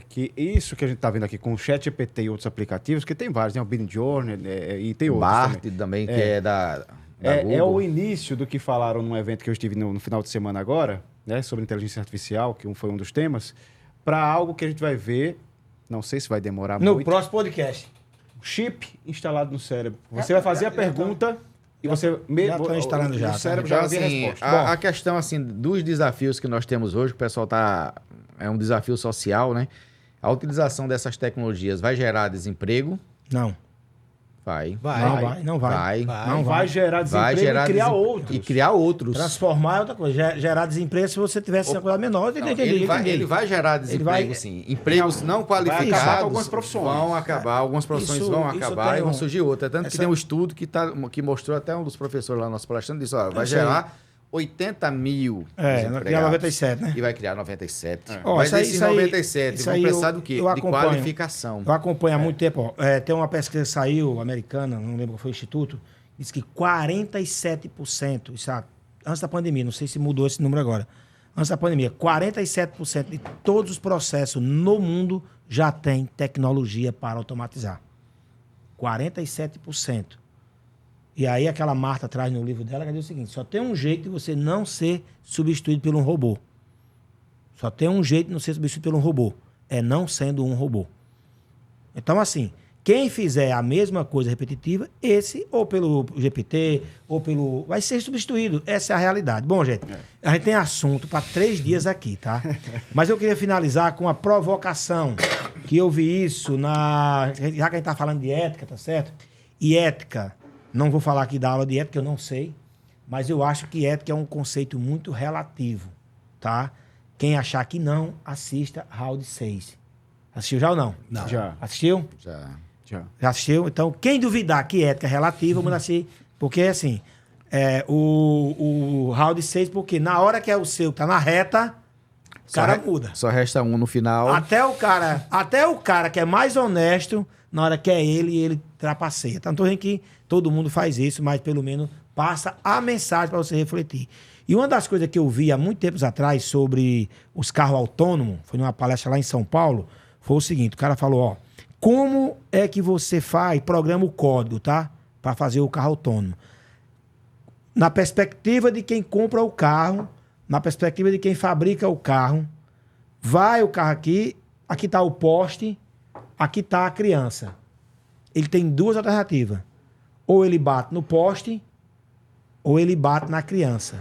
que isso que a gente está vendo aqui com o ChatGPT e outros aplicativos, que tem vários, tem o Midjourney e tem outros Bart também, que é da Google. É o início do que falaram num evento que eu estive no final de semana agora, né, sobre inteligência artificial, que foi um dos temas, para algo que a gente vai ver, não sei se vai demorar muito. No próximo podcast. Chip instalado no cérebro. Você vai fazer a pergunta e você... Já estou instalando já. O cérebro Então, já vai ver a assim, resposta. a questão assim, dos desafios que nós temos hoje, o pessoal é um desafio social, né? A utilização dessas tecnologias vai gerar desemprego? Não. Vai. Não vai. Não vai gerar desemprego e criar outros. E criar outros. Transformar é outra coisa. Gerar desemprego se você tivesse uma coisa menor. Ele vai gerar desemprego, sim. Empregos não qualificados acabar com algumas profissões. Vão acabar, algumas profissões vão acabar e vão surgir outras. Tanto que tem um estudo que mostrou, até um dos professores lá no nosso palestrante, disse, vai gerar 80 mil criar 97, né? E vai criar 97. Mas esses 97 vão precisar do quê? De qualificação. Eu acompanho há muito tempo. Tem uma pesquisa que saiu, americana, não lembro qual foi o instituto, diz que 47%, isso antes da pandemia, não sei se mudou esse número agora, antes da pandemia, 47% de todos os processos no mundo já tem tecnologia para automatizar. 47%. E aí aquela Marta traz no livro dela que diz o seguinte, só tem um jeito de você não ser substituído por um robô. Só tem um jeito de não ser substituído por um robô. É não sendo um robô. Então, assim, quem fizer a mesma coisa repetitiva, esse, ou pelo GPT, ou pelo... vai ser substituído. Essa é a realidade. Bom, gente, a gente tem assunto para 3 dias aqui, tá? Mas eu queria finalizar com uma provocação, que eu vi isso já que a gente está falando de ética, tá certo? E ética... Não vou falar aqui da aula de ética, eu não sei, mas eu acho que ética é um conceito muito relativo, tá? Quem achar que não, assista Round 6. Assistiu já ou não? Não. Já. Assistiu? Já. Já assistiu? Então, quem duvidar que ética é relativa, vamos assistir, porque assim, o Round 6, porque na hora que é o seu, que tá na reta, o cara muda. Só resta um no final. Até o cara que é mais honesto, na hora que é ele trapaceia. Então, não tô dizendo que todo mundo faz isso, mas pelo menos passa a mensagem para você refletir. E uma das coisas que eu vi há muito tempos atrás sobre os carros autônomos, foi numa palestra lá em São Paulo, foi o seguinte, o cara falou, como é que você programa o código, tá? Para fazer o carro autônomo. na perspectiva de quem compra o carro, na perspectiva de quem fabrica o carro, vai o carro aqui está o poste, aqui está a criança. Ele tem duas alternativas. Ou ele bate no poste, ou ele bate na criança.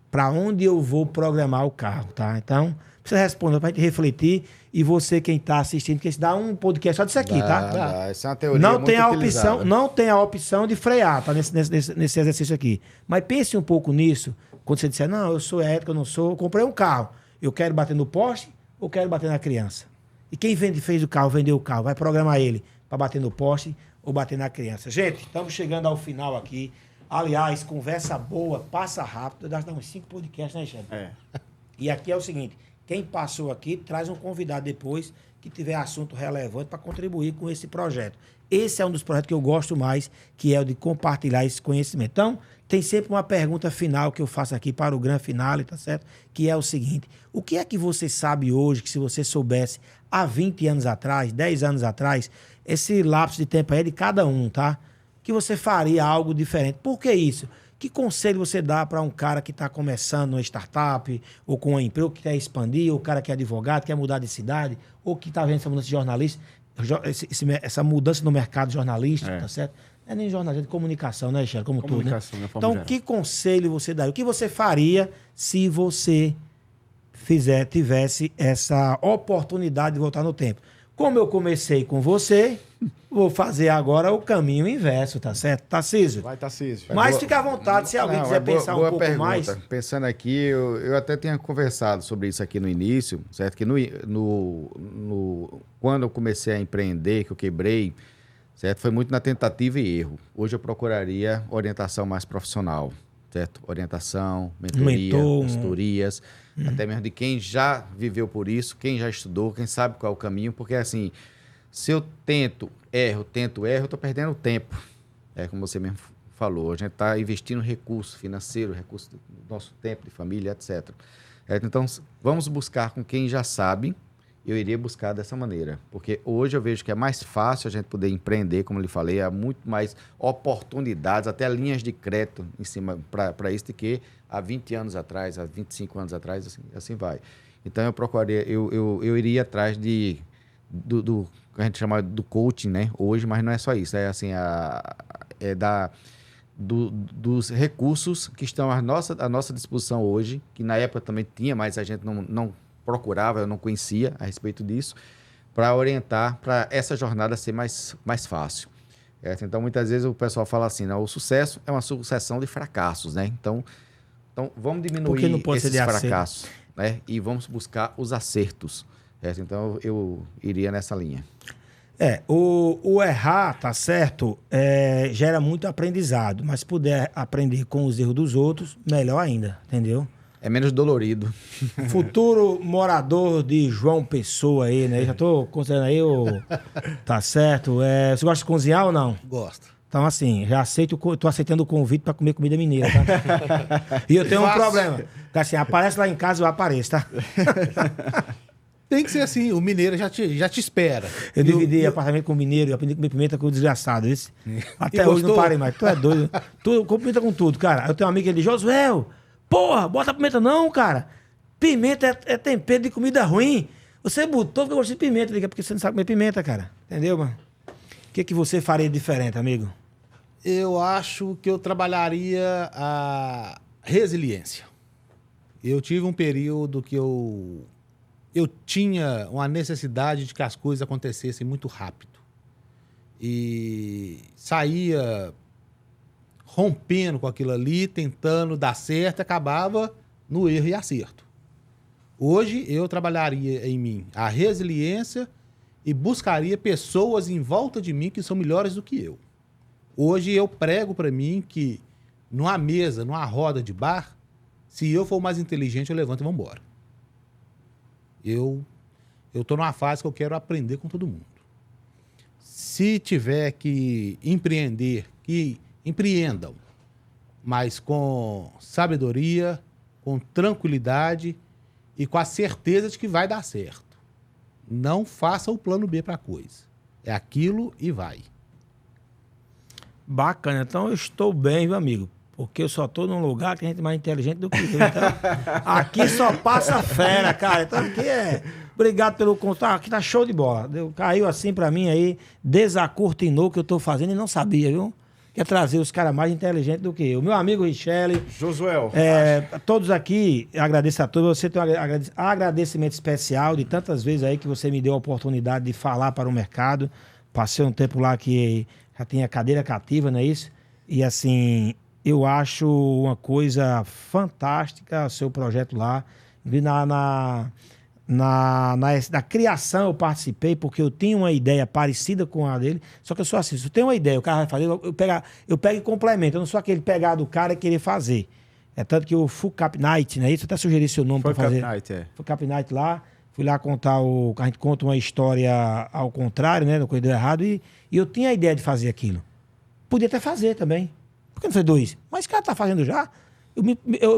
Para onde eu vou programar o carro, tá? Então, você responder para a gente refletir. E você, quem está assistindo, que dá um podcast só disso aqui, tá? Dá. Essa é uma teoria não muito tem a utilizada. opção, não tem a opção de frear, tá? Nesse exercício aqui. Mas pense um pouco nisso. Quando você disser, não, eu sou ético, eu não sou. Eu comprei um carro. Eu quero bater no poste ou quero bater na criança? E quem fez o carro, vendeu o carro, vai programar ele para bater no poste ou bater na criança. Gente, estamos chegando ao final aqui. Aliás, conversa boa, passa rápido. Dá uns 5 podcasts, né, chefe? E aqui é o seguinte, quem passou aqui, traz um convidado depois que tiver assunto relevante para contribuir com esse projeto. Esse é um dos projetos que eu gosto mais, que é o de compartilhar esse conhecimento. Então, tem sempre uma pergunta final que eu faço aqui para o grande finale, tá certo? Que é o seguinte, o que é que você sabe hoje, que se você soubesse há 20 anos atrás, 10 anos atrás, esse lapso de tempo aí é de cada um, tá? Que você faria algo diferente. Por que isso? Que conselho você dá para um cara que está começando uma startup, ou com uma empresa, ou que quer expandir, ou o cara que é advogado, quer mudar de cidade, ou que está vendo essa mudança de jornalista, essa mudança no mercado jornalístico, tá certo? Não é nem jornalista, é de comunicação, né, Michel? Como tudo, né? Então, geral. Que conselho você daria? O que você faria se você tivesse essa oportunidade de voltar no tempo? Como eu comecei com você, vou fazer agora o caminho inverso, tá certo? Tarcísio? Vai, Tarcísio. Mas fica à vontade, se alguém quiser pensar um pouco mais. Pensando aqui, eu até tinha conversado sobre isso aqui no início, certo? Que quando eu comecei a empreender, que eu quebrei, certo? Foi muito na tentativa e erro. Hoje eu procuraria orientação mais profissional, certo? Orientação, mentoria, consultorias, até mesmo de quem já viveu por isso, quem já estudou, quem sabe qual é o caminho, porque assim, se eu tento, erro, eu estou perdendo tempo. É como você mesmo falou, a gente está investindo recurso financeiro, recurso do nosso tempo, de família, etc. Então, vamos buscar com quem já sabe. Eu iria buscar dessa maneira, porque hoje eu vejo que é mais fácil a gente poder empreender, como eu lhe falei, há muito mais oportunidades, até linhas de crédito em cima para isso, do que há 20 anos atrás, há 25 anos atrás, assim vai. Então eu iria atrás do que a gente chama do coaching, né? Hoje, mas não é só isso, é assim, dos recursos que estão à nossa disposição hoje, que na época também tinha, mas a gente não procurava, eu não conhecia a respeito disso, para orientar, para essa jornada ser mais fácil. Então, muitas vezes o pessoal fala assim, não, o sucesso é uma sucessão de fracassos, né? Então vamos diminuir esses fracassos, né? E vamos buscar os acertos. Então, eu iria nessa linha. O errar, tá certo, gera muito aprendizado, mas se puder aprender com os erros dos outros, melhor ainda, entendeu? É menos dolorido. Futuro morador de João Pessoa aí, né? Já tô considerando aí Tá certo. Você gosta de cozinhar ou não? Gosto. Então, assim, tô aceitando o convite para comer comida mineira, tá? E eu tenho um problema. Porque, assim, aparece lá em casa, eu apareço, tá? Tem que ser assim, o mineiro já te espera. Eu dividi apartamento com o mineiro, eu aprendi a comer pimenta com o desgraçado. Até hoje não parei mais. Tu é doido. Com pimenta com tudo, cara. Eu tenho um amigo que ele diz, Josuel, porra, bota pimenta não, cara. Pimenta é tempero de comida ruim. Você botou porque eu gosto de pimenta, porque você não sabe comer pimenta, cara. Entendeu, mano? O que você faria diferente, amigo? Eu acho que eu trabalharia a resiliência. Eu tive um período que eu tinha uma necessidade de que as coisas acontecessem muito rápido. E saía rompendo com aquilo ali, tentando dar certo, acabava no erro e acerto. Hoje eu trabalharia em mim a resiliência e buscaria pessoas em volta de mim que são melhores do que eu. Hoje eu prego para mim que numa mesa, numa roda de bar, se eu for mais inteligente, eu levanto e vamos embora. Eu estou numa fase que eu quero aprender com todo mundo. Se tiver que empreender, que empreendam, mas com sabedoria, com tranquilidade e com a certeza de que vai dar certo. Não faça o plano B para a coisa. É aquilo e vai. Bacana. Então eu estou bem, meu amigo. Porque eu só tô num lugar que tem gente mais inteligente do que eu. Então, aqui só passa fera, cara. Então aqui é... Obrigado pelo contato. Aqui tá show de bola. Caiu assim pra mim aí, desacortinou o que eu tô fazendo e não sabia, viu? Quer trazer os caras mais inteligentes do que eu. Meu amigo Richelle. Josuel. Todos aqui, agradeço a todos. Você tem um agradecimento especial de tantas vezes aí que você me deu a oportunidade de falar para o mercado. Passei um tempo lá que já tinha cadeira cativa, não é isso? E assim, eu acho uma coisa fantástica o seu projeto lá. Na criação eu participei porque eu tinha uma ideia parecida com a dele, só que eu sou assim, se eu tenho uma ideia, o cara vai fazer, eu pego e complemento, eu não sou aquele pegar do cara e querer fazer. É tanto que o Full Cap Night, né? Isso eu até sugeri seu nome para fazer. Full Cap Night, Full Cap Night lá, fui lá contar a gente conta uma história ao contrário, né? No coisa deu errado, e eu tinha a ideia de fazer aquilo. Podia até fazer também. Por que não fez 2? Mas o cara tá fazendo já. Eu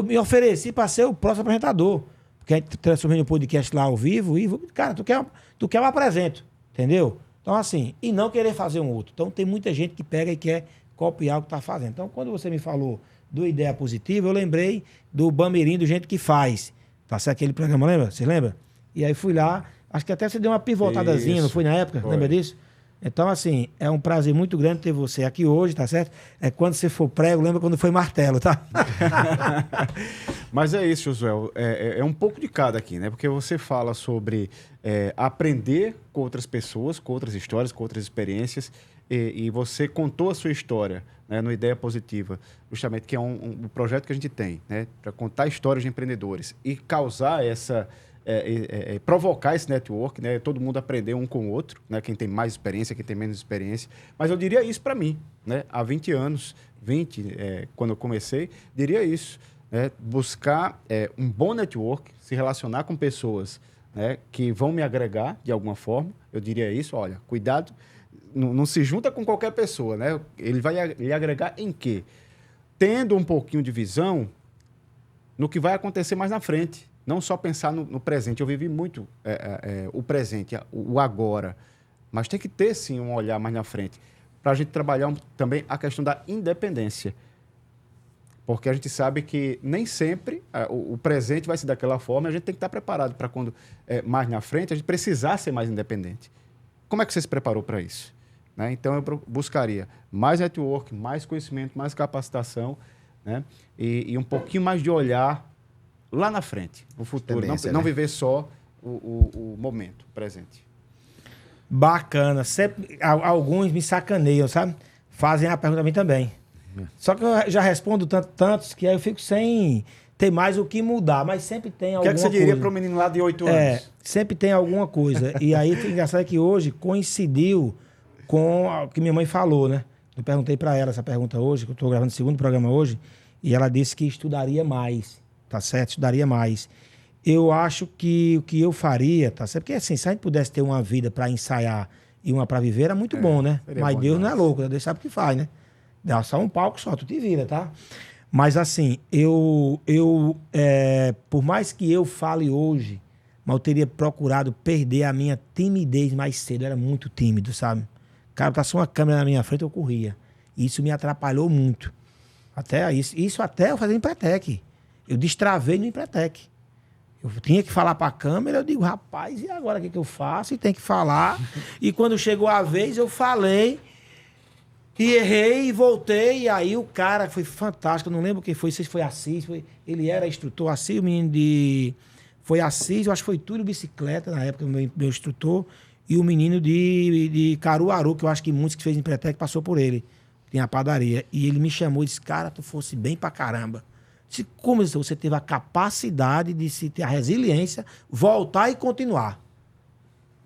me ofereci para ser o próximo apresentador. Porque a gente transformou o podcast lá ao vivo e, cara, tu quer eu apresento, entendeu? Então, assim, e não querer fazer um outro. Então, tem muita gente que pega e quer copiar o que tá fazendo. Então, quando você me falou do Ideia Positiva, eu lembrei do Bamirim, do Gente que Faz. Passei aquele programa, lembra? Você lembra? E aí fui lá, acho que até você deu uma pivotadazinha, não foi na época? Foi. Lembra disso? Então, assim, é um prazer muito grande ter você aqui hoje, tá certo? É quando você for prego, lembra quando foi martelo, tá? Mas é isso, Josué. É um pouco de cada aqui, né? Porque você fala sobre aprender com outras pessoas, com outras histórias, com outras experiências, e você contou a sua história, né, no Ideia Positiva, justamente, que é um projeto que a gente tem, né? Para contar histórias de empreendedores e causar provocar esse network, né? Todo mundo aprender um com o outro, né? Quem tem mais experiência, quem tem menos experiência. Mas eu diria isso para mim, né? Há 20 anos, quando eu comecei, diria isso, né? Buscar um bom network, se relacionar com pessoas, né, que vão me agregar de alguma forma. Eu diria isso, olha, cuidado, não se junta com qualquer pessoa, né? Ele vai lhe agregar em quê? Tendo um pouquinho de visão no que vai acontecer mais na frente. Não só pensar no presente. Eu vivi muito o presente, o agora. Mas tem que ter, sim, um olhar mais na frente. Para a gente trabalhar também a questão da independência. Porque a gente sabe que nem sempre o presente vai ser daquela forma. A gente tem que estar preparado para quando, mais na frente, a gente precisar ser mais independente. Como é que você se preparou para isso? Né? Então, eu buscaria mais network, mais conhecimento, mais capacitação, né? E um pouquinho mais de olhar lá na frente, no futuro. Não viver só o momento, o presente. Bacana. Sempre, alguns me sacaneiam, sabe? Fazem a pergunta a mim também. Só que eu já respondo tantos que aí eu fico sem ter mais o que mudar, mas sempre tem alguma coisa. O que é que você diria para o menino lá de 8 anos? Sempre tem alguma coisa. E aí, o engraçado é que hoje coincidiu com o que minha mãe falou, né? Eu perguntei para ela essa pergunta hoje, que eu estou gravando o segundo programa hoje, e ela disse que estudaria mais. Tá certo? Estudaria mais. Eu acho que o que eu faria, tá certo? Porque assim, se a gente pudesse ter uma vida para ensaiar e uma para viver, era muito bom, né? Mas bom, Deus não é louco, né? Deus sabe o que faz, né? Dá só um palco só, tu te vira, tá? Mas assim, por mais que eu fale hoje, mas eu teria procurado perder a minha timidez mais cedo. Eu era muito tímido, sabe? Cara, tá só uma câmera na minha frente, eu corria. Isso me atrapalhou muito. Até isso até eu fazia Empretec. Eu destravei no Empretec. Eu tinha que falar para a câmera, eu digo, rapaz, e agora o que eu faço? E tem que falar. E quando chegou a vez, eu falei, e errei, e voltei, e aí o cara foi fantástico, eu não lembro quem foi, não sei se foi Assis, ele era instrutor, Assis, o menino foi Assis, eu acho que foi Túlio Bicicleta, na época, meu instrutor, e o menino de Caruaru, que eu acho que muitos que fez Empretec passou por ele, tinha a padaria. E ele me chamou e disse, cara, tu fosse bem pra caramba. Como você teve a capacidade de se ter a resiliência, voltar e continuar.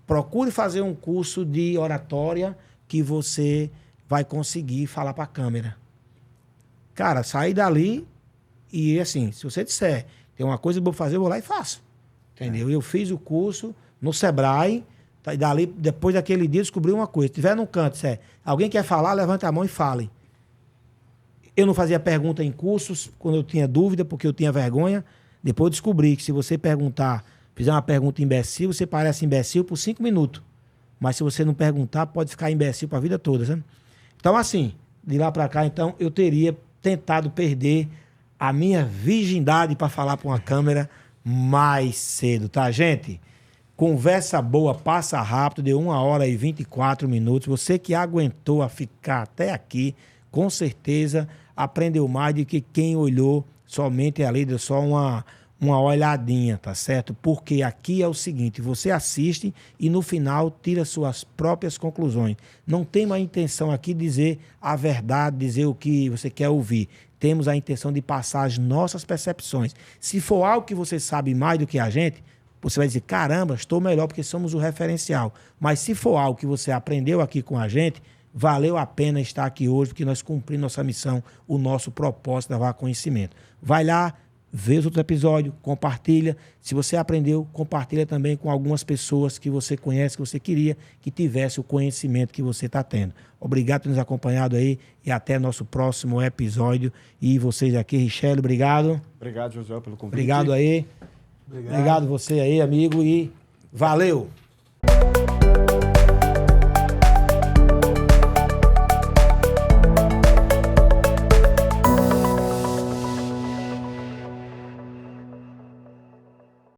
Procure fazer um curso de oratória que você vai conseguir falar para a câmera. Cara, sair dali e assim, se você disser, tem uma coisa que eu vou fazer, eu vou lá e faço. Entendeu? Eu fiz o curso no Sebrae, e dali, depois daquele dia, descobri uma coisa. Se estiver num canto, alguém quer falar, levanta a mão e fale. Eu não fazia pergunta em cursos quando eu tinha dúvida, porque eu tinha vergonha. Depois eu descobri que se você perguntar, fizer uma pergunta imbecil, você parece imbecil por 5 minutos. Mas se você não perguntar, pode ficar imbecil para a vida toda, sabe? Então, assim, de lá para cá, então, eu teria tentado perder a minha virgindade para falar para uma câmera mais cedo, tá, gente? Conversa boa, passa rápido, deu 1h24. Você que aguentou a ficar até aqui, com certeza aprendeu mais do que quem olhou somente ali, deu só uma olhadinha, tá certo? Porque aqui é o seguinte, você assiste e no final tira suas próprias conclusões. Não temos a intenção aqui de dizer a verdade, dizer o que você quer ouvir. Temos a intenção de passar as nossas percepções. Se for algo que você sabe mais do que a gente, você vai dizer, caramba, estou melhor porque somos o referencial. Mas se for algo que você aprendeu aqui com a gente, valeu a pena estar aqui hoje, porque nós cumprimos nossa missão, o nosso propósito de levar conhecimento. Vai lá, vê os outros episódios, compartilha. Se você aprendeu, compartilha também com algumas pessoas que você conhece, que você queria que tivesse o conhecimento que você está tendo. Obrigado por nos acompanhado aí e até nosso próximo episódio. E vocês aqui, Richelle, obrigado. Obrigado, Josué, pelo convite. Obrigado aí. Obrigado você aí, amigo, e valeu!